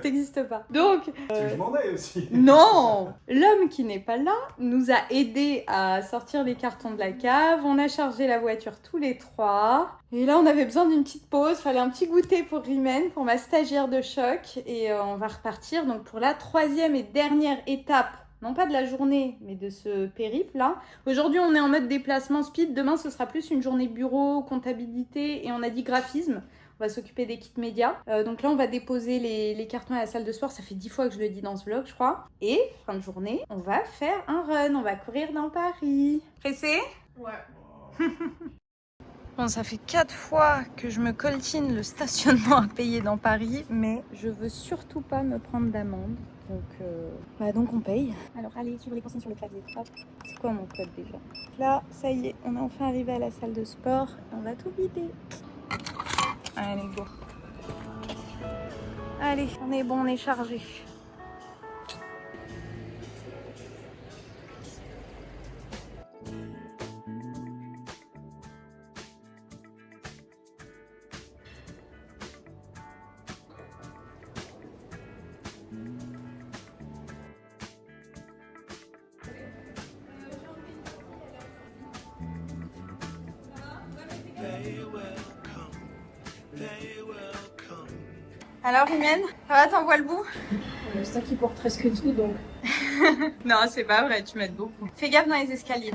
T'existes pas. Donc. Je m'en ai aussi. Non. L'homme qui n'est pas là nous a aidé à sortir les cartons de la cave. On a chargé la voiture tous les trois. Et là, on avait besoin d'une petite pause. Fallait un petit goûter pour Rimen, pour ma stagiaire de choc. Et on va repartir donc pour la 3e et dernière étape. Non pas de la journée, mais de ce périple-là. Aujourd'hui, on est en mode déplacement speed. Demain, ce sera plus une journée bureau, comptabilité et on a dit graphisme. On va s'occuper des kits médias. Donc là, on va déposer les cartons à la salle de sport. Ça fait 10 fois que je le dis dans ce vlog, je crois. Et, fin de journée, on va faire un run. On va courir dans Paris. Pressé? Ouais. Bon, ça fait 4 fois que je me coltine le stationnement à payer dans Paris. Mais je veux surtout pas me prendre d'amende. Donc on paye. Alors allez, suivre les consignes sur le clavier. Hop. C'est quoi mon code déjà? Là, ça y est, on est enfin arrivé à la salle de sport. On va tout vider. Allez, go. Allez, on est bon, on est chargé. Alors, Rimen, ça va, t'en vois le bout? C'est toi qui porte presque tout donc. Non, c'est pas vrai, tu m'aides beaucoup. Fais gaffe dans les escaliers.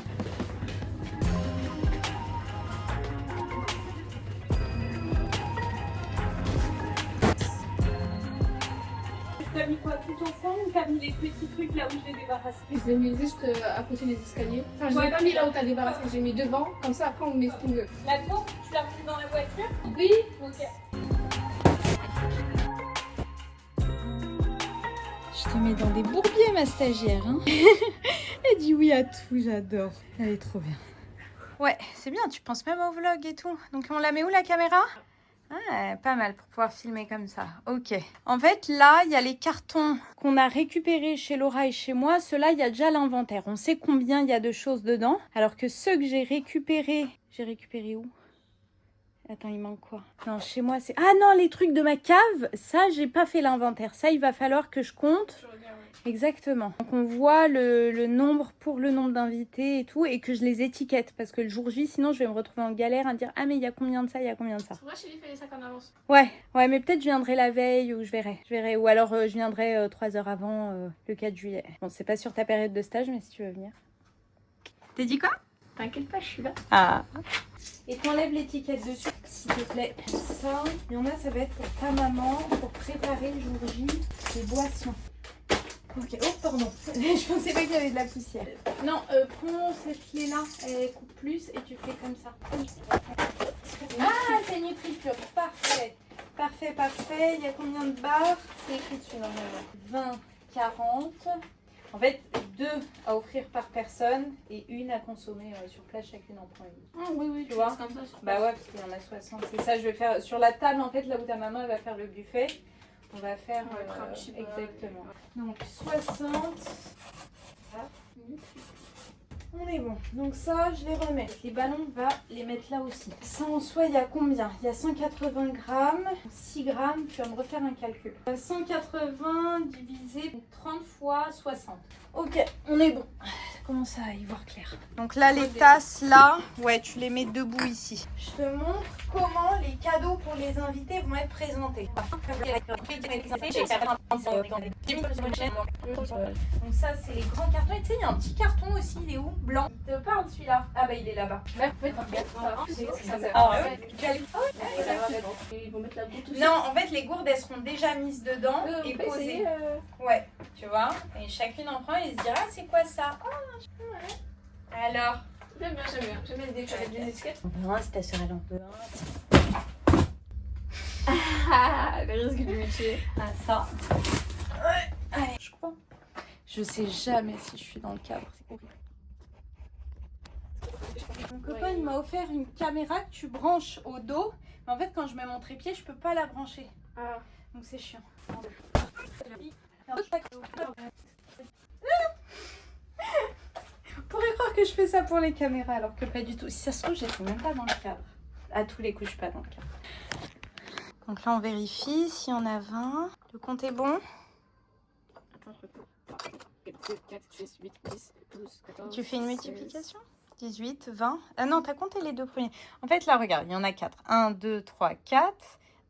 T'as mis quoi tout ensemble ou t'as mis les petits trucs là où je l'ai débarrassé? Je l'ai mis juste à côté des escaliers. Enfin, je l'ai pas mis là où t'as débarrassé, j'ai mis devant, comme ça après on met ce qu'on veut. La tour, tu l'as remise dans la voiture? Oui. Ok. Je te mets dans des bourbiers, ma stagiaire. Hein. Elle dit oui à tout, j'adore. Elle est trop bien. Ouais, c'est bien, tu penses même au vlog et tout. Donc on la met où la caméra? Ah, pas mal pour pouvoir filmer comme ça. Ok. En fait, là, il y a les cartons qu'on a récupérés chez Laura et chez moi. Ceux-là, il y a déjà l'inventaire. On sait combien il y a de choses dedans. Alors que ceux que j'ai récupérés... J'ai récupéré où? Attends, il manque quoi? Non, chez moi, c'est... Ah non, les trucs de ma cave, ça, j'ai pas fait l'inventaire. Ça, il va falloir que je compte. Exactement. Donc, on voit le nombre pour le nombre d'invités et tout, et que je les étiquette. Parce que le jour J, sinon, je vais me retrouver en galère à dire « Ah, mais il y a combien de ça, il y a combien de ça ?» Moi, je fais les sacs en avance. Ouais, mais peut-être je viendrai la veille, ou je verrai. Ou alors, je viendrai 3 heures avant, le 4 juillet. Bon, c'est pas sur ta période de stage, mais si tu veux venir. T'as dit quoi? T'inquiète pas, je suis là. Ah. Et t'enlèves l'étiquette dessus, s'il te plaît. Ça, il y en a, ça va être pour ta maman, pour préparer le jour J, les boissons. Ok, oh pardon, je pensais pas qu'il y avait de la poussière. Non, prends cette clé-là, elle coupe plus et tu fais comme ça. Ah, c'est NutriPure, parfait. Parfait. Il y a combien de barres? C'est écrit dessus normalement. 20, 40. En fait, 2 à offrir par personne et 1 à consommer sur place, chacune en prend une. Ah oui, tu vois comme ça sur Bah ouais, parce qu'il y en a 60. C'est ça, je vais faire sur la table en fait, là où ta maman elle va faire le buffet. On va faire exactement. Donc 60. On est bon. Donc ça, je les remets. Les ballons, on va les mettre là aussi. Ça en soi, il y a combien? Il y a 180 grammes. 6 grammes, tu vas me refaire un calcul. 180 divisé 30 fois 60. Ok, on est bon. Commence à y voir clair. Donc là, les tasses, là, ouais, tu les mets debout ici. Je te montre comment les cadeaux pour les invités vont être présentés. Donc ça, c'est les grands cartons. Et tu sais, il y a un petit carton aussi, il est où? Blanc. Il te parle celui-là? Ah bah, il est là-bas. Non, en fait, les gourdes, elles seront déjà mises dedans et posées. Ouais, tu vois. Et chacune en prend et se dira, c'est quoi ça? Oh, ouais. Alors? J'aime bien. J'aime bien l'idée avec des étiquettes. Non, c'est ta sœur, elle en peut. Ah, le risque du métier. Ah, ça. Ouais. Allez, je crois. Je sais jamais si je suis dans le cadre. C'est horrible. Mon copain, il m'a offert une caméra que tu branches au dos. Mais en fait, quand je mets mon trépied, je peux pas la brancher. Ah. Donc c'est chiant. On pourrait croire que je fais ça pour les caméras alors que pas du tout. Si ça se trouve, j'étais même pas dans le cadre. À tous les coups, je suis pas dans le cadre. Donc là, on vérifie si on a 20. Le compte est bon. Tu fais une multiplication? 18, 20. Ah non, t'as compté les deux premiers. En fait, là, regarde, il y en a 4. 1, 2, 3, 4.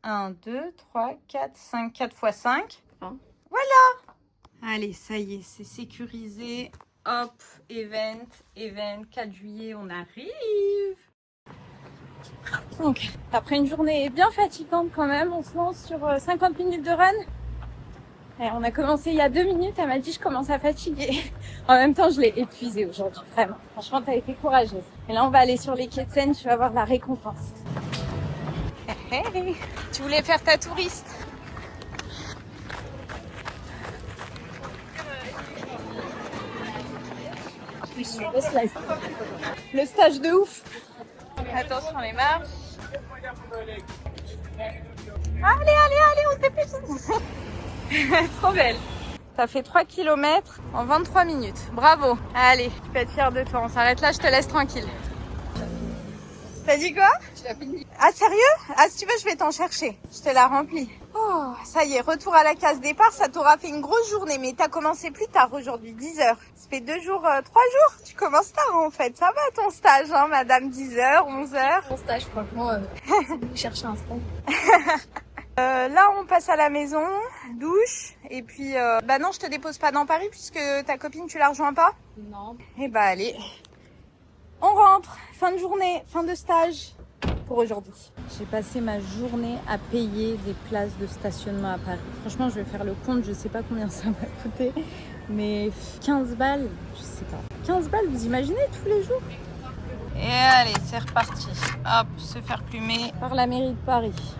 1, 2, 3, 4, 5. 4 fois 5. Voilà. Allez, ça y est, c'est sécurisé. Hop, event, 4 juillet, on arrive. Donc, après une journée bien fatigante quand même, on se lance sur 50 minutes de run. Et on a commencé il y a 2 minutes, elle m'a dit je commence à fatiguer. En même temps, je l'ai épuisée aujourd'hui, vraiment. Franchement, t'as été courageuse. Et là, on va aller sur les quais de Seine, tu vas voir la récompense. Hey, tu voulais faire ta touriste? Le stage de ouf. Attention les marches. Allez, on se dépêche. Trop belle. Ça fait 3 km en 23 minutes. Bravo. Allez, tu peux être fière de toi. On s'arrête là, je te laisse tranquille. T'as dit quoi? Ah sérieux? Ah si tu veux, je vais t'en chercher. Je te la remplis. Oh, ça y est, retour à la case départ. Ça t'aura fait une grosse journée, mais t'as commencé plus tard aujourd'hui, 10h. Ça fait 2 jours, 3 jours. Tu commences tard en fait. Ça va ton stage, hein, madame, 10h, 11h. Mon stage, franchement, c'est chercher un stage. Là, on passe à la maison, douche, et puis, bah non, je te dépose pas dans Paris puisque ta copine, tu la rejoins pas. Non. Et bah allez, on rentre, fin de journée, fin de stage pour aujourd'hui. J'ai passé ma journée à payer des places de stationnement à Paris. Franchement, je vais faire le compte, je sais pas combien ça va coûter, mais 15 balles, je sais pas. 15 balles, vous imaginez, tous les jours? Et allez, c'est reparti. Hop, se faire plumer par la mairie de Paris.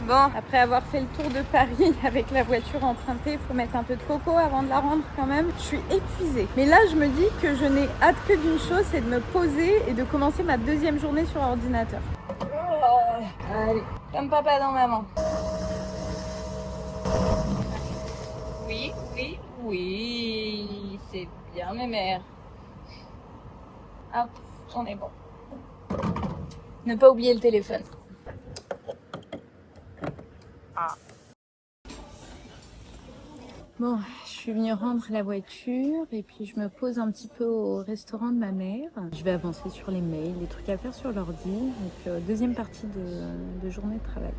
Bon, après avoir fait le tour de Paris avec la voiture empruntée, il faut mettre un peu de coco avant de la rendre quand même. Je suis épuisée. Mais là, je me dis que je n'ai hâte que d'une chose, c'est de me poser et de commencer ma 2e journée sur l'ordinateur. Allez, comme papa dans maman. Oui, c'est bien mes mères. Hop, on est bon. Ne pas oublier le téléphone. Bon, je suis venue rendre la voiture et puis je me pose un petit peu au restaurant de ma mère. Je vais avancer sur les mails, les trucs à faire sur l'ordi. Donc, 2e partie de journée de travail.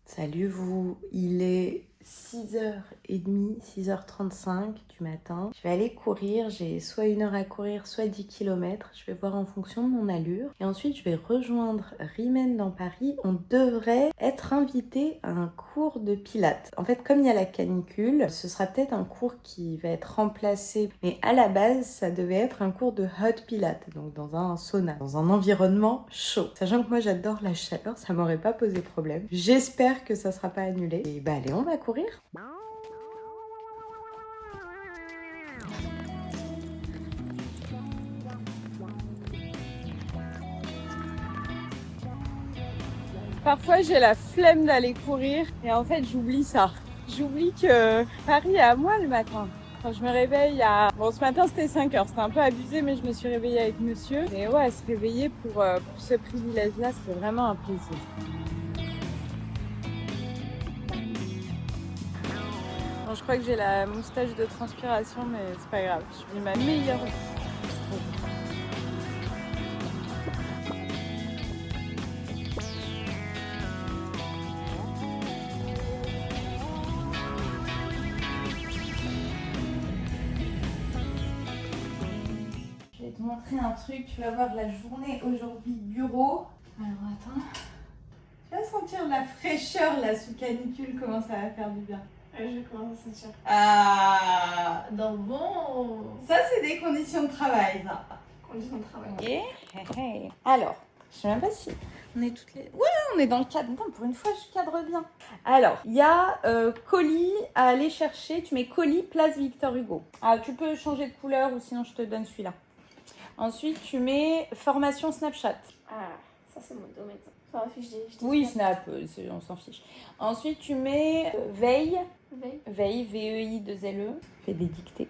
Salut vous, il est 6h30, 6h35 du matin. Je vais aller courir, j'ai soit 1 heure à courir, soit 10 km. Je vais voir en fonction de mon allure. Et ensuite, je vais rejoindre Rimène dans Paris. On devrait être invité à un cours de pilates. En fait, comme il y a la canicule, ce sera peut-être un cours qui va être remplacé. Mais à la base, ça devait être un cours de hot pilates, donc dans un sauna, dans un environnement chaud. Sachant que moi, j'adore la chaleur, ça m'aurait pas posé problème. J'espère que ça sera pas annulé. Et bah allez, on va courir. Parfois j'ai la flemme d'aller courir et en fait j'oublie ça. J'oublie que Paris est à moi le matin. Quand je me réveille à... Bon, ce matin c'était 5h, c'était un peu abusé mais je me suis réveillée avec monsieur. Et ouais, se réveiller pour ce privilège-là, c'est vraiment un plaisir. Bon, je crois que j'ai la moustache de transpiration mais c'est pas grave, je suis ma meilleure. Je vais te montrer un truc, tu vas voir la journée aujourd'hui bureau. Alors attends, tu vas sentir la fraîcheur là sous canicule, comment ça va faire du bien. Je commence à sentir. Ah, Donc bon. ça c'est des conditions de travail ça. Conditions de travail. Et alors, je sais même pas si on est toutes les... Ouais, on est dans le cadre. Non, pour une fois, je cadre bien. Alors, il y a colis à aller chercher. Tu mets colis place Victor Hugo. Ah, tu peux changer de couleur ou sinon je te donne celui-là. Ensuite, tu mets formation Snapchat. Ah, ça c'est mon domaine. Ça affiche des... Oui, Snap, on s'en fiche. Ensuite, tu mets veille. Veille. Veille, VEI2LE. Fais des dictées.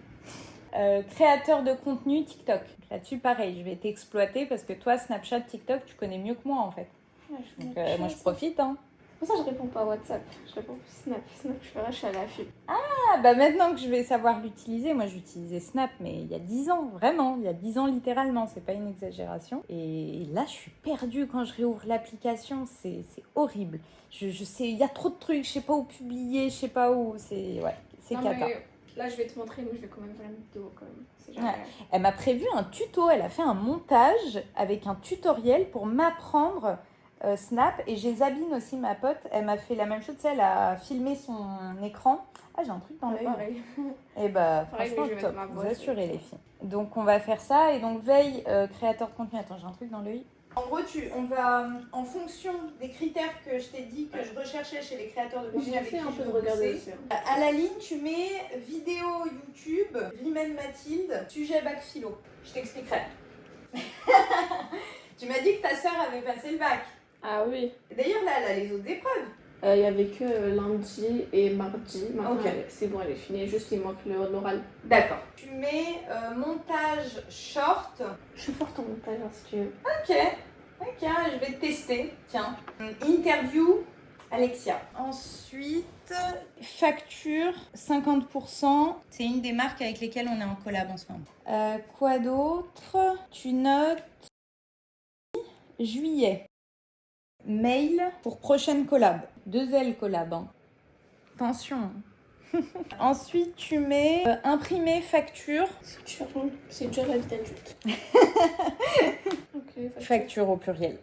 Créateur de contenu TikTok. Là-dessus, pareil, je vais t'exploiter parce que toi, Snapchat, TikTok, tu connais mieux que moi en fait. Ouais, Donc, moi, je profite. Hein. Pour ça, je réponds pas à WhatsApp. Je réponds plus Snap. Snap, je suis à l'affût. Ah, bah maintenant que je vais savoir l'utiliser, moi j'utilisais Snap, mais il y a 10 ans, vraiment, il y a 10 ans littéralement, c'est pas une exagération. Et là, je suis perdue quand je réouvre l'application, c'est horrible. Je sais, il y a trop de trucs, je sais pas où publier, je sais pas où, c'est cata. Mais là, je vais te montrer, mais je vais quand même faire une vidéo quand même. C'est jamais... Elle m'a prévu un tuto, elle a fait un montage avec un tutoriel pour m'apprendre Snap, et j'ai Zabine aussi, ma pote, elle m'a fait la même chose, tu sais, elle a filmé son écran. Ah, j'ai un truc dans l'œil. Pareil. Et bah, Pareil, franchement, je vais top, mettre ma vous voix, assurez les filles. Donc, on va faire ça, et donc, veille, créateur de contenu. Attends, j'ai un truc dans l'œil. En gros, on va, en fonction des critères que je t'ai dit, que je recherchais chez les créateurs de contenu, J'ai fait un peu de regarder aussi. à la ligne, tu mets vidéo YouTube, Rimel Mathilde, sujet bac philo. Je t'expliquerai. Tu m'as dit que ta sœur avait passé le bac. Ah oui. D'ailleurs, là, elle a les autres épreuves. Il y avait que lundi et mardi. Maintenant, Ok. c'est bon, elle est finie. Juste, il manque l'oral. D'accord. Tu mets montage short. Je suis forte en montage, hein, si tu veux. Ok, je vais te tester. Tiens. Interview Alexia. Ensuite, facture 50%. C'est une des marques avec lesquelles on est en collab en ce moment. Quoi d'autre? Tu notes juillet. Mail pour prochaine collab. 2L collab. Hein. Attention. Ensuite, tu mets imprimer facture. C'est dur la vie d'adulte. Ok, Facture au pluriel.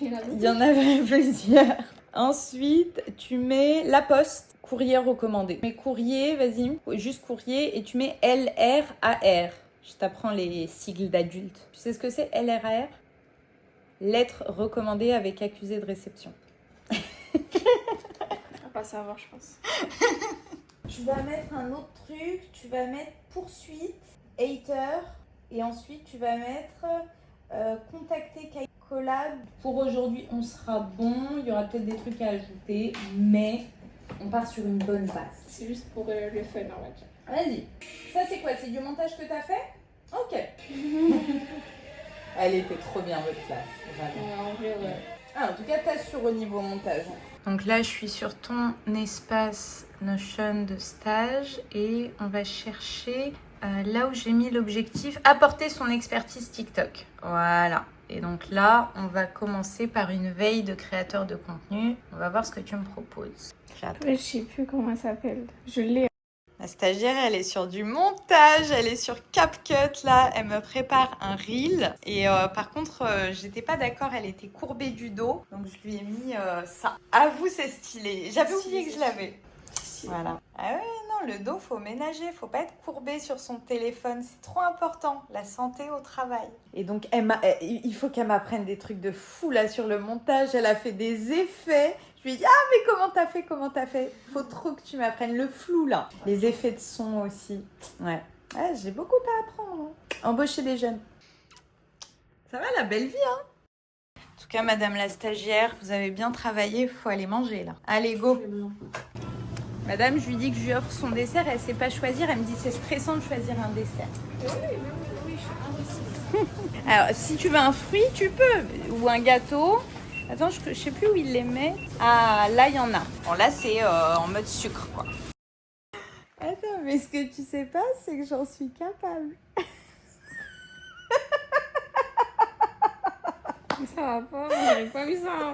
Il y en a Il y en avait plusieurs. Ensuite, tu mets la poste, courrier recommandé. Mais courrier, vas-y, juste courrier, et tu mets LRAR. Je t'apprends les sigles d'adultes. Tu sais ce que c'est LRAR? Lettre recommandée avec accusé de réception. On va pas savoir, je pense. Tu vas mettre un autre truc, tu vas mettre poursuite, hater, et ensuite tu vas mettre contacter collab. Pour aujourd'hui, on sera bon, il y aura peut-être des trucs à ajouter, mais on part sur une bonne base. C'est juste pour le fun, on va dire. Vas-y. Ça, c'est quoi? C'est du montage que t'as fait? Ok. Elle était trop bien, votre classe. Vraiment. En vrai, ouais. Ah, en tout cas, t'assures au niveau montage. Donc là, je suis sur ton espace Notion de stage et on va chercher là où j'ai mis l'objectif, apporter son expertise TikTok. Voilà. Et donc là, on va commencer par une veille de créateur de contenu. On va voir ce que tu me proposes. Je sais plus comment elle s'appelle. Je l'ai. La stagiaire, elle est sur du montage, elle est sur CapCut là, elle me prépare un reel. Et par contre, j'étais pas d'accord, elle était courbée du dos, donc je lui ai mis ça. À vous, c'est stylé. J'avais oublié que je l'avais. Voilà. Ah ouais, non, le dos, faut ménager, faut pas être courbé sur son téléphone, c'est trop important, la santé au travail. Et donc, il faut qu'elle m'apprenne des trucs de fou là sur le montage, elle a fait des effets. Je lui ai dit, ah mais comment t'as fait? Faut trop que tu m'apprennes le flou là. Les effets de son aussi. Ouais, j'ai beaucoup à apprendre. Hein. Embaucher des jeunes. Ça va la belle vie, hein? En tout tout cas, madame la stagiaire, vous avez bien travaillé, faut aller manger là. Allez, go. Madame, je lui dis que je lui offre son dessert, elle sait pas choisir, elle me dit c'est stressant de choisir un dessert. Oui, je suis indécise. Alors, si tu veux un fruit, tu peux, ou un gâteau. Attends, je sais plus où il les met. Ah, là, il y en a. Bon, là, c'est en mode sucre, quoi. Attends, mais ce que tu sais pas, c'est que j'en suis capable. Ça va pas, j'avais pas vu ça.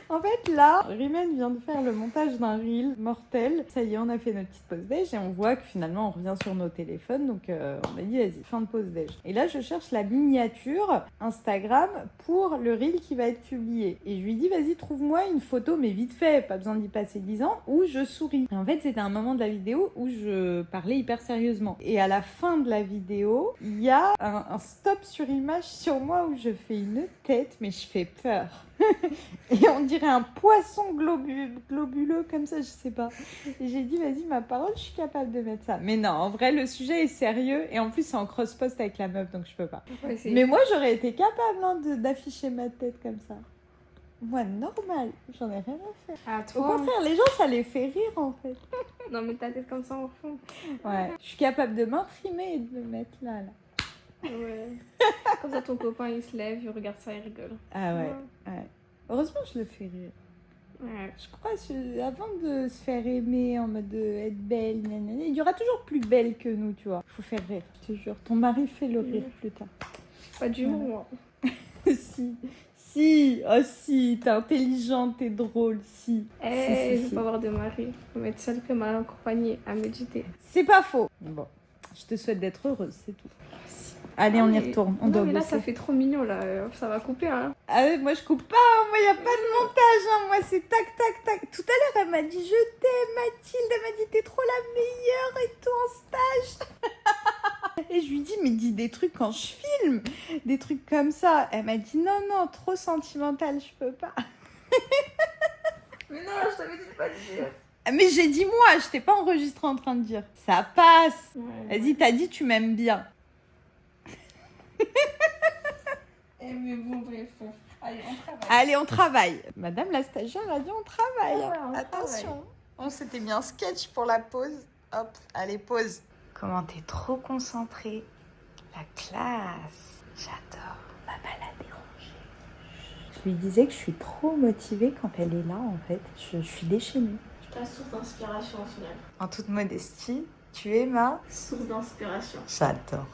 En fait, là, Rimen vient de faire le montage d'un reel mortel. Ça y est, on a fait notre petite pause déj et on voit que finalement, on revient sur nos téléphones. Donc, on m'a dit, vas-y, fin de pause déj. Et là, je cherche la miniature Instagram pour le reel qui va être publié. Et je lui dis, vas-y, trouve-moi une photo, mais vite fait, pas besoin d'y passer 10 ans, où je souris. Et en fait, c'était un moment de la vidéo où je parlais hyper sérieusement. Et à la fin de la vidéo, il y a un stop sur image sur moi où je fais une tête, mais je fais peur. Et on dirait un poisson globuleux comme ça, je sais pas. Et j'ai dit, vas-y, ma parole, je suis capable de mettre ça. Mais non, en vrai, le sujet est sérieux. Et en plus, c'est en cross-post avec la meuf, donc je peux pas. Ouais, Mais moi, j'aurais été capable hein, d'afficher ma tête comme ça. Moi, normal, j'en ai rien à faire. Ah, Au toi. contraire, les gens, ça les fait rire, en fait. Non, mais ta tête comme ça en fond. Ouais, je suis capable de m'imprimer et de me mettre là. Ouais. Comme ça, ton copain, il se lève, il regarde ça, il rigole. Ah ouais. Heureusement, je le fais rire. Ouais. Je crois, avant de se faire aimer en mode de être belle, nanana, il y aura toujours plus belle que nous, tu vois. Faut faire rire, je te jure. Ton mari fait le rire plus tard. Pas d'humour, moi. Si, oh si, t'es intelligente, t'es drôle, si. Eh, Si. je veux pas avoir de mari. Faut m'être seule que mal accompagnée à méditer. C'est pas faux. Bon, je te souhaite d'être heureuse, c'est tout. Allez, on y retourne, on non, doit mais là, bosser. ça fait trop mignon, là. Ça va couper, hein. Ah ouais, moi je coupe pas, hein. Moi y a pas de montage, hein. Moi c'est tac tac tac. Tout à l'heure elle m'a dit je t'aime Mathilde, elle m'a dit t'es trop la meilleure et tout en stage. Et je lui dis mais dis des trucs quand je filme, des trucs comme ça. Elle m'a dit non, trop sentimental, je peux pas. Mais non, je t'avais dit de pas le dire. Mais j'ai dit moi, je t'ai pas enregistré en train de dire. Ça passe. Ouais. Vas-y, t'as dit tu m'aimes bien. Eh, mais bon, bref. Allez, on travaille. Allez, on travaille. Madame la stagiaire a dit on travaille. Ouais, on Attention. On s'était mis un sketch pour la pause. Hop, allez, pause. Comment t'es trop concentrée. La classe. J'adore. On va pas la déranger. Je lui disais que je suis trop motivée quand elle est là, en fait. Je suis déchaînée. Ta source d'inspiration, au final. En toute modestie, tu es ma... Source d'inspiration. J'adore.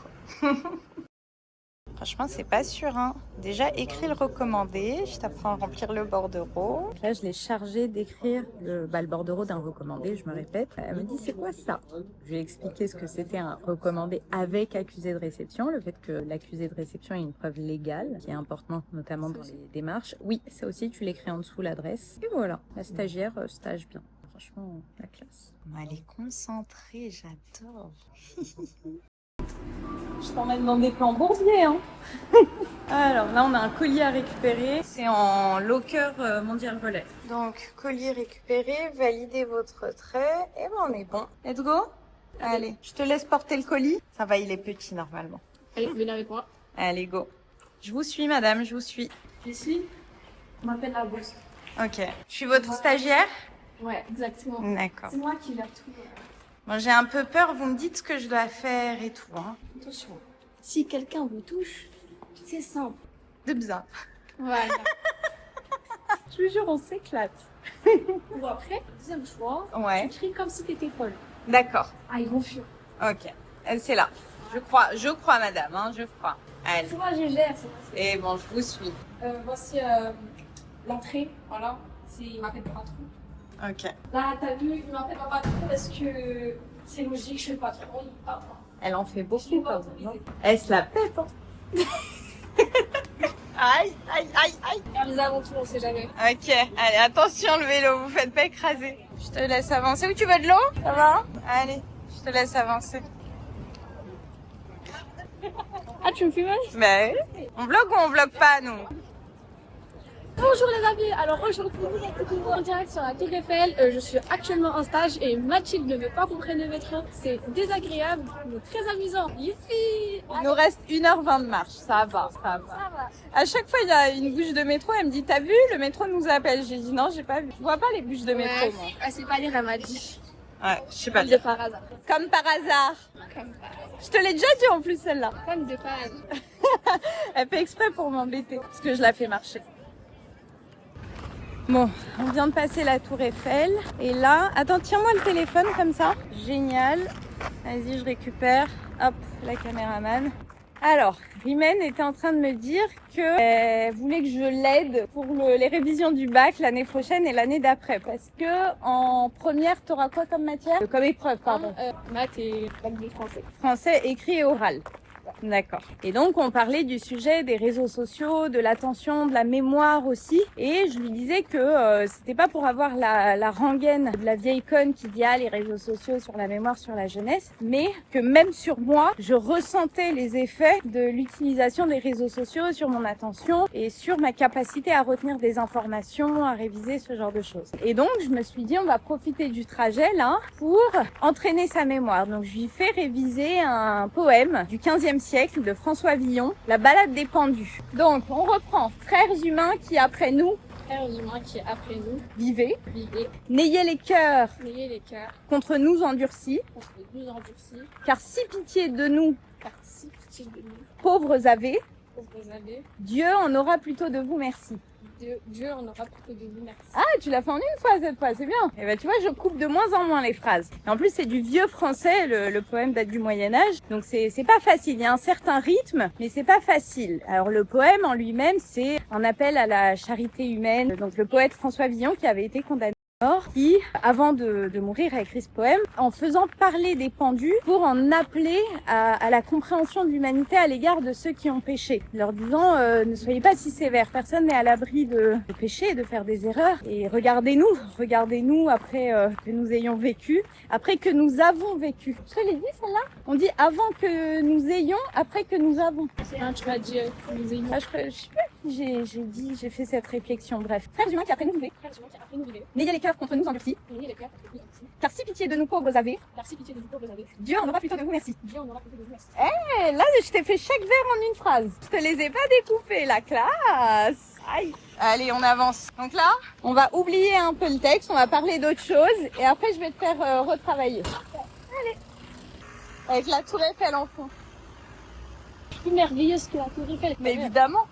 Franchement, c'est pas sûr. Hein. Déjà, écris le recommandé. Je t'apprends à remplir le bordereau. Là, je l'ai chargé d'écrire le bordereau d'un recommandé, je me répète. Elle me dit, c'est quoi ça? Je lui ai expliqué ce que c'était un recommandé avec accusé de réception. Le fait que l'accusé de réception est une preuve légale, qui est importante notamment dans les démarches. Oui, ça aussi, tu l'écris en dessous l'adresse. Et voilà, la stagiaire stage bien. Franchement, la classe. Elle est concentrée, j'adore. Je t'emmène dans des plans bourbiers, hein. Alors là, on a un colis à récupérer. C'est en locker mondial relais. Donc, colis récupéré, validez votre trait. Et ben, on est bon. Let's go. Allez, je te laisse porter le colis. Ça va, il est petit normalement. Allez, venez avec moi. Allez, go. Je vous suis, madame, je vous suis. Ici, on m'appelle la bosse. Ok. Je suis votre stagiaire? Ouais, exactement. D'accord. C'est moi qui gère tout. Bon, j'ai un peu peur. Vous me dites ce que je dois faire et tout, hein. Attention, si quelqu'un vous touche, c'est simple. De bien. Voilà. Je vous jure, on s'éclate. Ou après, deuxième choix, Ouais. tu cries comme si t'étais folle. D'accord. Ah, ils vont fuir. Ok. C'est là. Je crois, madame, hein, je crois. Allez. C'est moi, je gère, c'est moi. Et bon, je vous suis. Voici l'entrée, voilà. Il m'appelle pas patron. Ok. Là, t'as vu, il m'appelle pas patron parce que c'est logique, je suis le patron, il parle pas. Elle en fait Je l'ai beaucoup, pas quand même. autorisé. Elle se la pète, hein. Aïe. Faire les aventures, on sait jamais. Ok, allez, attention le vélo, vous faites pas écraser. Je te laisse avancer. Où tu veux de l'eau? Ça va? Allez, je te laisse avancer. Ah, tu me filmes? Bah oui. On vlog ou on vlog pas, nous? Bonjour les amis, alors aujourd'hui nous sommes en direct sur la Tour Eiffel. Je suis actuellement en stage et Mathilde ne veut pas qu'on prenne le métro. C'est désagréable mais très amusant. Youpi. Il nous reste 1h20 de marche, ça va, ça va. Ça va. À chaque fois, il y a une bouche de métro, elle me dit, t'as vu, le métro nous appelle. J'ai dit, non, j'ai pas vu. Je vois pas les bouches de métro, moi. Ah, c'est pas lire, elle m'a dit. Ouais, je sais pas De lire. par hasard. Comme par hasard. Comme par hasard. Je te l'ai déjà dit en plus, celle-là. Comme de par hasard. Elle fait exprès pour m'embêter, parce que je la fais marcher. Bon, on vient de passer la Tour Eiffel. Et là, attends, tiens-moi le téléphone comme ça. Génial. Vas-y, je récupère. Hop, la caméraman. Alors, Rimène était en train de me dire qu'elle voulait que je l'aide pour les révisions du bac l'année prochaine et l'année d'après. Parce que en première, t'auras quoi comme matière? Comme épreuve, pardon. Maths et bac de français. Français, écrit et oral. D'accord. Et donc, on parlait du sujet des réseaux sociaux, de l'attention, de la mémoire aussi. Et je lui disais que c'était pas pour avoir la rengaine de la vieille conne qui dit « Ah, les réseaux sociaux sur la mémoire, sur la jeunesse », mais que même sur moi, je ressentais les effets de l'utilisation des réseaux sociaux sur mon attention et sur ma capacité à retenir des informations, à réviser ce genre de choses. Et donc, je me suis dit, on va profiter du trajet, là, pour entraîner sa mémoire. Donc, je lui fais réviser un poème du 15e siècle de François Villon, La balade des pendus. Donc, on reprend. Frères humains qui, après nous, Frères humains qui, après nous, vivez. vivez. N'ayez les cœurs N'ayez les cœurs contre nous endurcis, contre nous endurcis. car si pitié de nous, Car si pitié de nous, pauvres avez, pauvres avez, Dieu en aura plutôt de vous merci. Dieu en aura plutôt de vous merci. Ah, tu l'as fait en une fois cette fois, c'est bien. Et ben tu vois, je coupe de moins en moins les phrases. Et en plus, c'est du vieux français, le poème date du Moyen-Âge, donc c'est pas facile. Il y a un certain rythme, mais c'est pas facile. Alors le poème en lui-même, c'est un appel à la charité humaine. Donc le poète François Villon qui avait été condamné qui, avant de mourir, a écrit ce poème en faisant parler des pendus pour en appeler à la compréhension de l'humanité à l'égard de ceux qui ont péché, leur disant ne soyez pas si sévères, personne n'est à l'abri de pécher, de faire des erreurs, et regardez-nous après que nous ayons vécu, après que nous avons vécu. Je te l'ai dit celle-là? On dit avant que nous ayons, après que nous avons. Non, tu m'as dit nous ayons. Ah, je sais pas si j'ai fait cette réflexion, bref. Frères humains qui après nous vivez, Frères humains qui, après nous vivez. n'ayez les cœurs contre nous endurcis, N'ayez les cœurs contre nous endurcis. car si pitié de nous pauvres avez, Car si pitié de nous pauvres avez, Dieu en aura plutôt de vous merci. Dieu en aura plutôt de vous merci. Eh, là, je t'ai fait chaque vers en une phrase. Je te les ai pas découpés, la classe. Aïe. Allez, on avance. Donc là, on va oublier un peu le texte, on va parler d'autre chose, et après, je vais te faire retravailler. Allez. Avec la tour Eiffel en fond. Plus merveilleuse que la Tour Eiffel. Mais évidemment.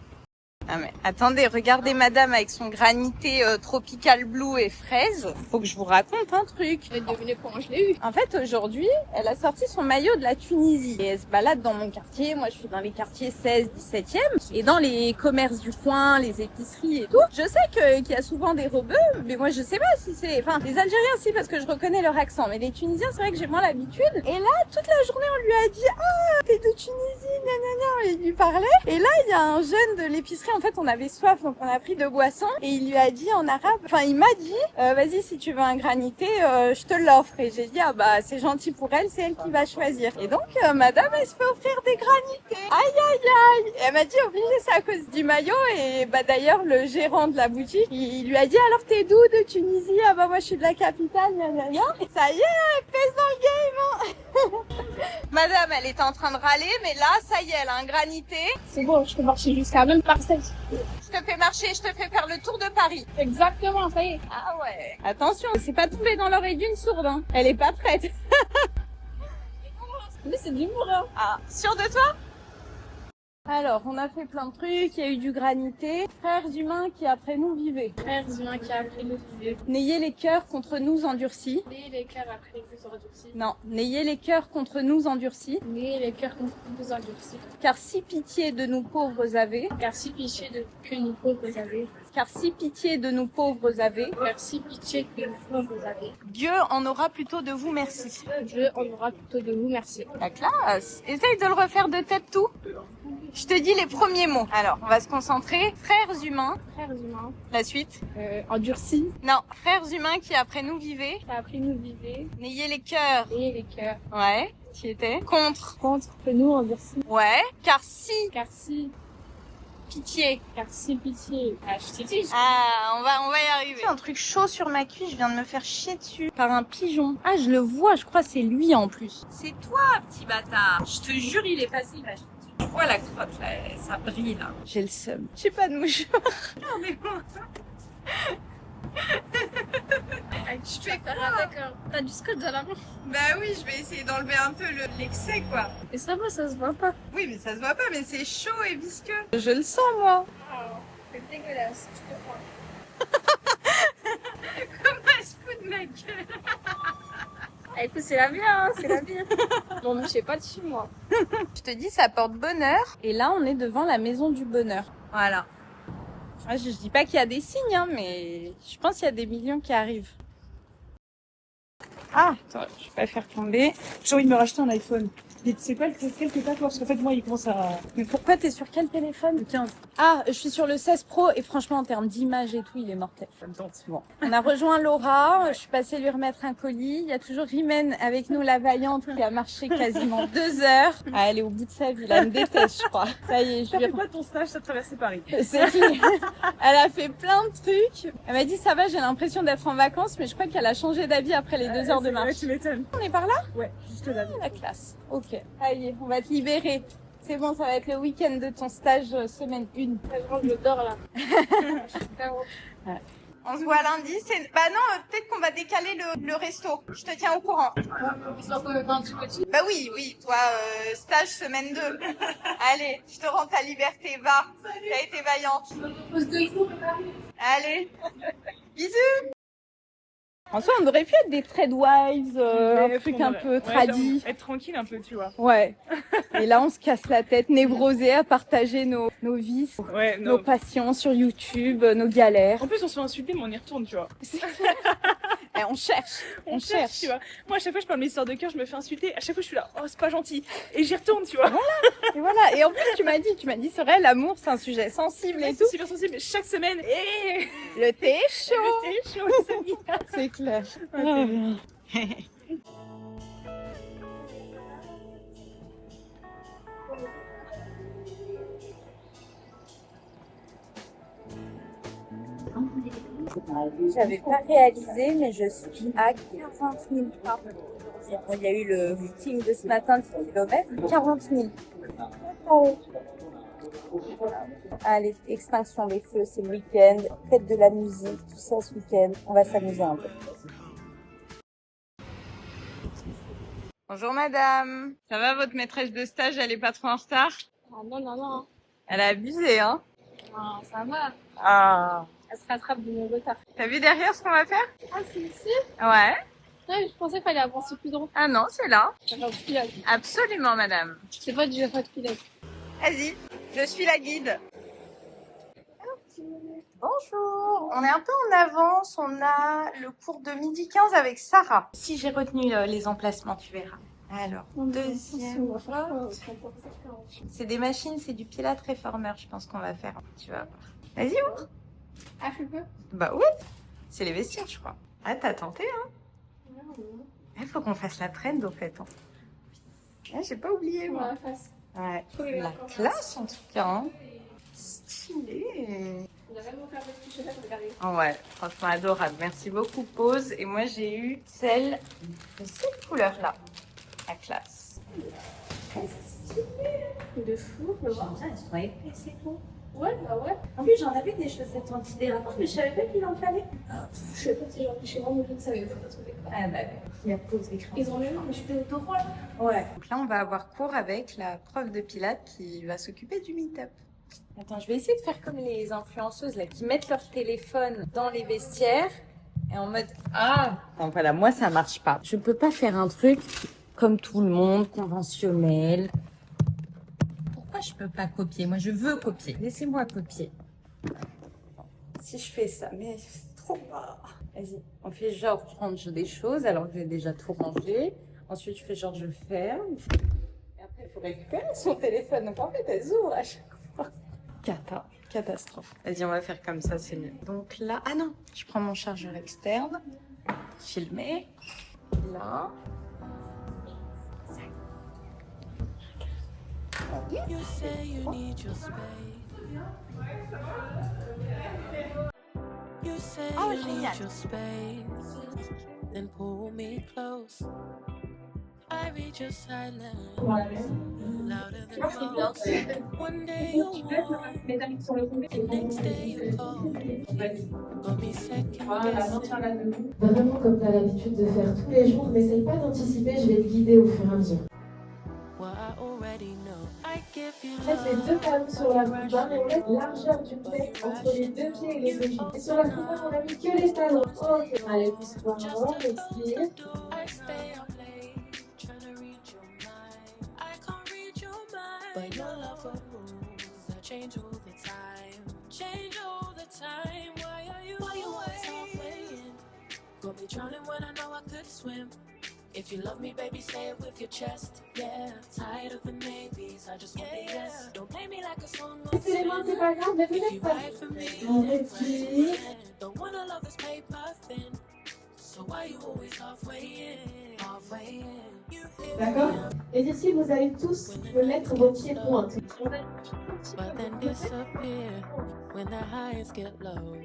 Ah mais attendez, regardez madame avec son granité tropical blue et fraise. Faut que je vous raconte un truc. Je vais deviner comment je l'ai eu. En fait, aujourd'hui, elle a sorti son maillot de la Tunisie. Et elle se balade dans mon quartier. Moi, je suis dans les quartiers 16, 17e. Et dans les commerces du coin, les épiceries et tout. Je sais qu'il y a souvent des rebeux, mais moi, je sais pas si c'est... Enfin, les Algériens, si, parce que je reconnais leur accent. Mais les Tunisiens, c'est vrai que j'ai moins l'habitude. Et là, toute la journée, on lui a dit « Ah, t'es de Tunisie, gna. Il lui parlait. Et là, il y a un jeune de l'épicerie. En fait, on avait soif, donc on a pris 2 boissons. Et il lui a dit en arabe... Enfin, il m'a dit vas-y, si tu veux un granité, je te l'offre. Et j'ai dit « Ah bah, c'est gentil pour elle, c'est elle qui va choisir. » Et donc, madame, elle se fait offrir des granités. Aïe. Et elle m'a dit « Obligé, c'est à cause du maillot. » Et bah d'ailleurs, le gérant de la boutique, il lui a dit « Alors, t'es d'où de Tunisie? » Ah bah, moi, je suis de la capitale, gna. Ça y est, elle pèse dans le game, hein. Madame, elle était en train de râler, mais là, ça y est, elle a un granité. C'est bon, je peux marcher jusqu'à même Marseille. Je te fais marcher, je te fais faire le tour de Paris. Exactement, ça y est. Ah ouais. Attention, c'est pas tombé dans l'oreille d'une sourde, hein. Elle est pas prête. Mais c'est de l'humour, hein. Ah, sûr de toi? Alors, on a fait plein de trucs, il y a eu du granité. Frères humains qui après nous vivaient. Frères humains qui, après nous vivez. N'ayez les cœurs contre nous endurcis. N'ayez les cœurs après nous endurcis. Non, n'ayez les cœurs contre nous endurcis. N'ayez les cœurs contre nous endurcis. Car si pitié de nous pauvres avez. Car si pitié de que nous pauvres avez. Car si pitié de nous pauvres avez. Car si pitié que nous pauvres avez. Dieu en aura plutôt de vous merci. Dieu en aura plutôt de vous merci. La classe. Essaye de le refaire de tête tout. Je te dis les premiers mots. Alors, on va se concentrer. Frères humains. Frères humains. La suite. Endurcis. Non, frères humains qui après nous vivaient. Qui après nous vivez. N'ayez les cœurs. N'ayez les cœurs. Ouais, tu étais. Contre. Contre que nous endurcis. Ouais, car si Car si Pitié. Merci, pitié. Ah, je t'ai dit. Ah, on va y arriver. Un truc chaud sur ma cuisse, je viens de me faire chier dessus par un pigeon. Ah, je le vois, je crois que c'est lui en plus. C'est toi, petit bâtard. Je te jure, il est passé, il m'a chié dessus. Je vois la crotte, là, ça brille, là. J'ai le seum. J'ai pas de mouchoir. Regardez-moi. Je vais faire un d'accord. T'as du scotch à la main? Bah oui, je vais essayer d'enlever un peu l'excès, quoi. Et ça va, ça se voit pas. Oui, mais ça se voit pas, mais c'est chaud et visqueux. Je le sens, moi. C'est dégueulasse, je te crois. Comment elle se fout de ma gueule? Ah, écoute, c'est la bien, hein, c'est la bien. Bon, mais je sais pas dessus, moi. Je te dis, ça porte bonheur. Et là, on est devant la maison du bonheur. Voilà. Moi, je dis pas qu'il y a des signes, hein, mais je pense qu'il y a des millions qui arrivent. Ah, attends, je vais pas faire tomber. J'ai envie de me racheter un iPhone. Et c'est quoi lequel que t'as, toi? Parce qu'en fait, moi, il commence à... Mais pourquoi t'es sur quel téléphone? Le 15. Ah, je suis sur le 16 Pro et franchement, en termes d'image et tout, il est mortel. Ça me tente. Bon. On a rejoint Laura, je suis passée lui remettre un colis. Il y a toujours Rimène avec nous, la vaillante, qui a marché quasiment 2 heures. Ah, elle est au bout de sa vie, là, elle me déteste, je crois. Ça y est, je T'as lui fait quoi ton stage? T'as traversé Paris? C'est clair. Elle a fait plein de trucs. Elle m'a dit, ça va, j'ai l'impression d'être en vacances, mais je crois qu'elle a changé d'avis après les 2 heures de Ouais, marche. tu m'étonnes. On est par là? Ouais, juste là. La classe. Ok. Allez, on va te libérer. C'est bon, ça va être le week-end de ton stage semaine 1. Je dors là. On se voit lundi. Bah non, peut-être qu'on va décaler le resto. Je te tiens au courant. Bah oui, toi, stage semaine 2. Allez, je te rends ta liberté, va. T'as été vaillante. Allez, bisous. En soi, on aurait pu être des trade-wise, un truc un peu tradit. Être tranquille un peu, tu vois. Ouais. Et là, on se casse la tête, névrosé à partager nos vices, Ouais, nos non. passions sur YouTube, nos galères. En plus, on se fait insulter, mais on y retourne, tu vois. Et on cherche. Tu vois. Moi, à chaque fois, je parle mes histoires de cœur, je me fais insulter. À chaque fois, je suis là, oh, c'est pas gentil. Et j'y retourne, tu vois. Et voilà. Et en plus, tu m'as dit, c'est vrai, l'amour, c'est un sujet sensible et tout. C'est super sensible, mais chaque semaine, et Le thé est chaud. le thé chaud, les amis. C'est clair. J'avais pas réalisé, mais je suis à 40 000 pas. Il y a eu le footing de ce matin de 6 km. 40 000. Oh. Allez, extinction des feux, c'est le week-end. Fête de la musique, tout ça ce week-end. On va s'amuser un peu. Bonjour madame. Ça va, votre maîtresse de stage, elle est pas trop en retard? Ah non, non, non. Elle a abusé, hein? Ah, ça va. Ah. Elle se rattrape de mon retard. T'as vu derrière ce qu'on va faire? Ah, c'est ici? Ouais. Ouais, je pensais qu'il fallait avancer plus droit. Ah non, c'est là. Pilote. Absolument madame. C'est pas du pas de pilote. Vas-y, je suis la guide. Bonjour. On est un peu en avance. On a le cours de 12h15 avec Sarah. Si j'ai retenu les emplacements, tu verras. Alors, deuxième. C'est des machines, c'est du Pilates réformeur, je pense qu'on va faire. Tu vas voir. Vas-y, ouvre. Ah, je peux? Bah oui. C'est les vestiaires, je crois. Ah, t'as tenté, hein? Il faut qu'on fasse la trend, au fait. Hein. Ah, j'ai pas oublié, moi. Ouais. La classe, en tout cas. Hein. Stylé. On a vraiment fait un petit chemin pour regarder. Oh ouais, franchement adorable. Merci beaucoup, Pause. Et moi, j'ai eu celle de cette couleur-là. La classe. De fou, je vois. Elles sont épaisses et tout. Ouais, bah ouais. En plus, j'en avais des chaussettes antidérapantes, mais je savais pas qu'il en fallait. Je sais pas si genre chez moi, mais je ne savais pas trouver. Ah bah, il y a Pause écran. Ils ont le nom, mais je suis au droit là. Ouais. Donc là, on va avoir cours avec la prof de Pilates qui va s'occuper du meet-up. Attends, je vais essayer de faire comme les influenceuses là, qui mettent leur téléphone dans les vestiaires et en mode ah. Donc voilà, moi ça marche pas. Je peux pas faire un truc comme tout le monde, conventionnel. Pourquoi je peux pas copier? Moi je veux copier. Laissez-moi copier. Si je fais ça, mais c'est trop bas. Vas-y, on fait genre je range des choses alors que j'ai déjà tout rangé. Ensuite je fais genre je ferme. Et après il faut récupérer son téléphone. Donc en fait elles ouvrent à chaque fois. Catastrophe. Vas-y, on va faire comme ça, c'est mieux. Donc là, ah non, je prends mon chargeur externe, filmer, là. Oh, génial. Tu vois, c'est bien. Tu peux mettre ta mine sur le côté. Voilà, maintiens la debout. Vraiment comme tu as l'habitude de faire tous les jours, n'essaye pas d'anticiper, je vais te guider au fur et à mesure. Laisse les deux palmes sur la footbarre et on laisse largeur du pec entre les deux pieds et les deux genoux. Et sur la footbarre, on a mis que les talons. Ok, allez, pousse-toi, respire. If you love me, baby, say it with your chest. Yeah, tired of the maybes. I just want the yes. Don't play me like a song. C'est les mains, c'est pas grave, mais If peut-être you pas. ride for me, On respire. don't wanna love this paper thin. So why you always halfway in? Halfway in. You feel D'accord? Et ici, vous allez tous me mettre vos pieds pointes. but then disappear when the highs get low.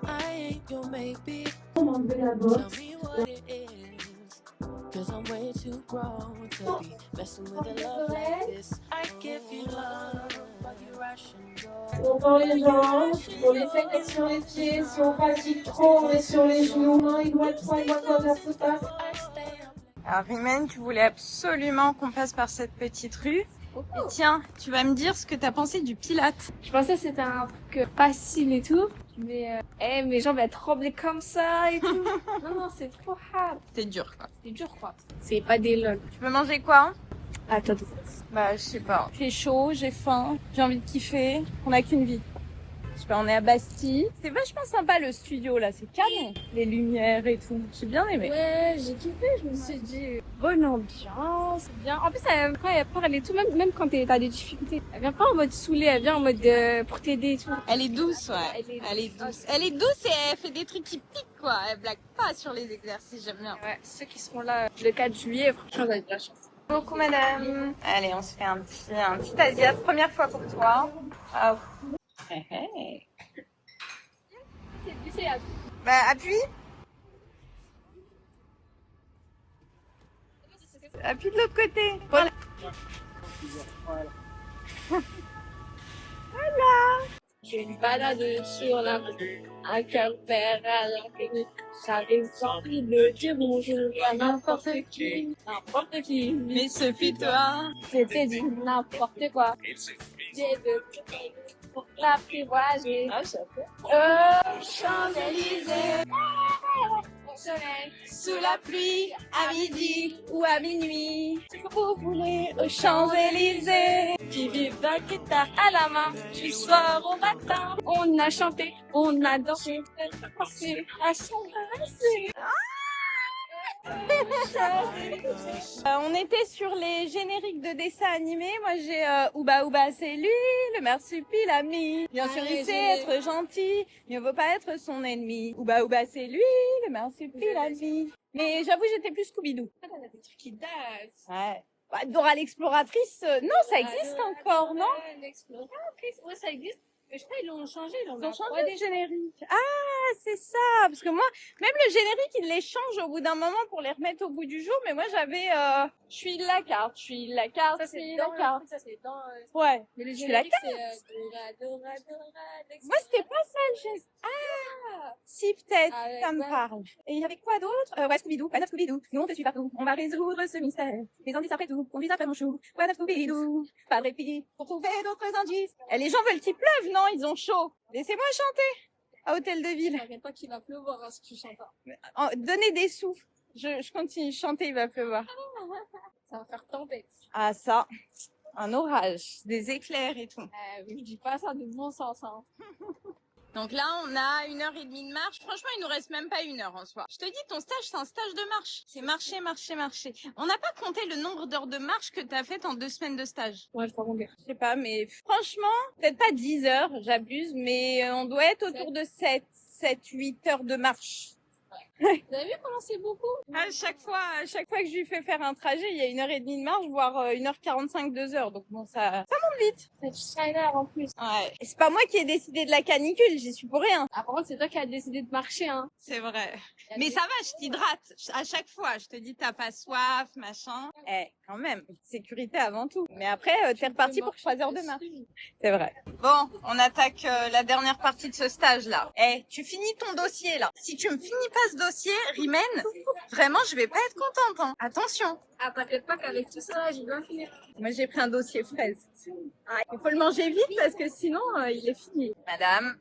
I ain't your maybe. On enlever la Tell bosse. me what it is. Cause I'm way too grown to be messing with a love like this. I give you love, but you rush and go. On tend les jambes, on les fait mettre sur les pieds. Si on fatigue trop, on est sur les genoux. Main, il doit être la footpath. I stay up. Alors Rimène, tu voulais absolument qu'on passe par cette petite rue. Et tiens, tu vas me dire ce que t'as pensé du Pilate. Je pensais que c'était un truc facile et tout. Mais mes jambes elles tremblaient comme ça et tout. Non, c'est trop hard. C'était dur quoi. C'est dur quoi. C'est pas des logs. Tu peux manger quoi? Attends. Bah je sais pas. J'ai chaud, j'ai faim, j'ai envie de kiffer. On n'a qu'une vie. Je sais pas, on est à Bastille. C'est vachement sympa le studio là, c'est canon. Les lumières et tout. J'ai bien aimé. Ouais, j'ai kiffé. Je me suis dit, bonne ambiance, bien. En plus, quand elle parle et tout, même quand t'as des difficultés, elle vient pas en mode saoulée, elle vient en mode pour t'aider et tout. Elle est douce, ouais. Elle est douce. Elle est douce et elle fait des trucs qui piquent quoi. Elle blague pas sur les exercices, j'aime bien. Ouais, ceux qui seront là le 4 juillet, franchement, vous avez de la chance. Beaucoup madame. Allez, on se fait un petit Asia. Première fois pour toi. Ah. Hey, hey. C'est à Bah appuie. Appuie de l'autre côté. Voilà. Je me balade sur la route, un cœur vert à l'infini. J'avais envie de dire bonjour à n'importe qui. Mais ce fut toi. C'était dit n'importe quoi. J'ai de pour l'apprivoiser. Champs-Élysées, Au soleil, sous la pluie, à midi ou à minuit. Si vous voulez aux Champs-Élysées. qui vivent d'un guitare à la main, du soir au matin. On a chanté, on a dansé, passé à s'embrasser. On était sur les génériques de dessins animés. Moi j'ai Ouba Ouba c'est lui, le marsupilami. Bien sûr il sait être gentil, mieux vaut pas être son ennemi. Ouba Ouba c'est lui, le marsupilami. Mais j'avoue j'étais plus Scooby-Doo. Ah, t'as des trucs qui dansent. Ouais. Bah, Dora l'exploratrice, non ça existe encore, non? L'exploratrice, ouais ça existe. Mais je crois qu'ils l'ont changé. Ils ont changé les génériques. Ah, c'est ça. Parce que moi, même le générique, ils les changent au bout d'un moment pour les remettre au bout du jour. Mais moi, j'avais, je suis la carte, je suis la carte, Ça je suis c'est la dans carte. ça c'est dans. Ouais. Mais le Je suis la générique c'est Dora. Moi, c'était pas ça le générique. Ah, si, peut-être, Ah ouais, ça me ouais. parle. Et il y avait quoi d'autre? Ouais, Scooby-Doo, What of Scooby-Doo. Nous, on te suit partout. On va résoudre ce mystère. Les indices après tout, conduisent après mon chou. What of Scooby-Doo. Pas de répit pour trouver d'autres indices. Et les gens veulent qu'il pleuve, non? Ils ont chaud. Laissez-moi chanter. À Hôtel de Ville. T'inquiète pas qu'il va pleuvoir hein, si tu chantes pas. Donnez des sous. Je continue de chanter, il va pleuvoir. Ça va faire tempête. Ah, ça. Un orage. Des éclairs et tout. Oui, je dis pas ça de bon sens. Hein. Donc là, on a 1h30 de marche. Franchement, il nous reste même pas 1 heure en soi. Je te dis, ton stage, c'est un stage de marche. C'est marcher, marcher, marcher. On n'a pas compté le nombre d'heures de marche que t'as fait en 2 semaines de stage. Ouais, je crois qu'on est. Je sais pas, mais franchement, peut-être pas 10 heures, j'abuse, mais on doit être autour de 7, 8 heures de marche. Vous avez vu comment c'est beaucoup? À chaque fois que je lui fais faire un trajet, il y a 1h30 de marche, voire 1h45, 2h. Donc bon, ça monte vite. C'est chaleur en plus. Ouais. Et c'est pas moi qui ai décidé de la canicule, j'y suis pour rien. Ah, par contre, c'est toi qui as décidé de marcher, hein. C'est vrai. Mais ça va, je t'hydrate. À chaque fois, je te dis t'as pas soif, machin. Quand même, sécurité avant tout. Mais après, t'es reparti pour 3 heures de marche. C'est vrai. Bon, on attaque la dernière partie de ce stage-là. Tu finis ton dossier, là. Si tu me finis pas ce dossier, Rimène, vraiment, je vais pas être contente, hein. Attention. Ah, t'inquiète pas qu'avec tout ça, j'ai bien fini. Moi, j'ai pris un dossier fraise. Il faut le manger vite parce que sinon, il est fini. Madame.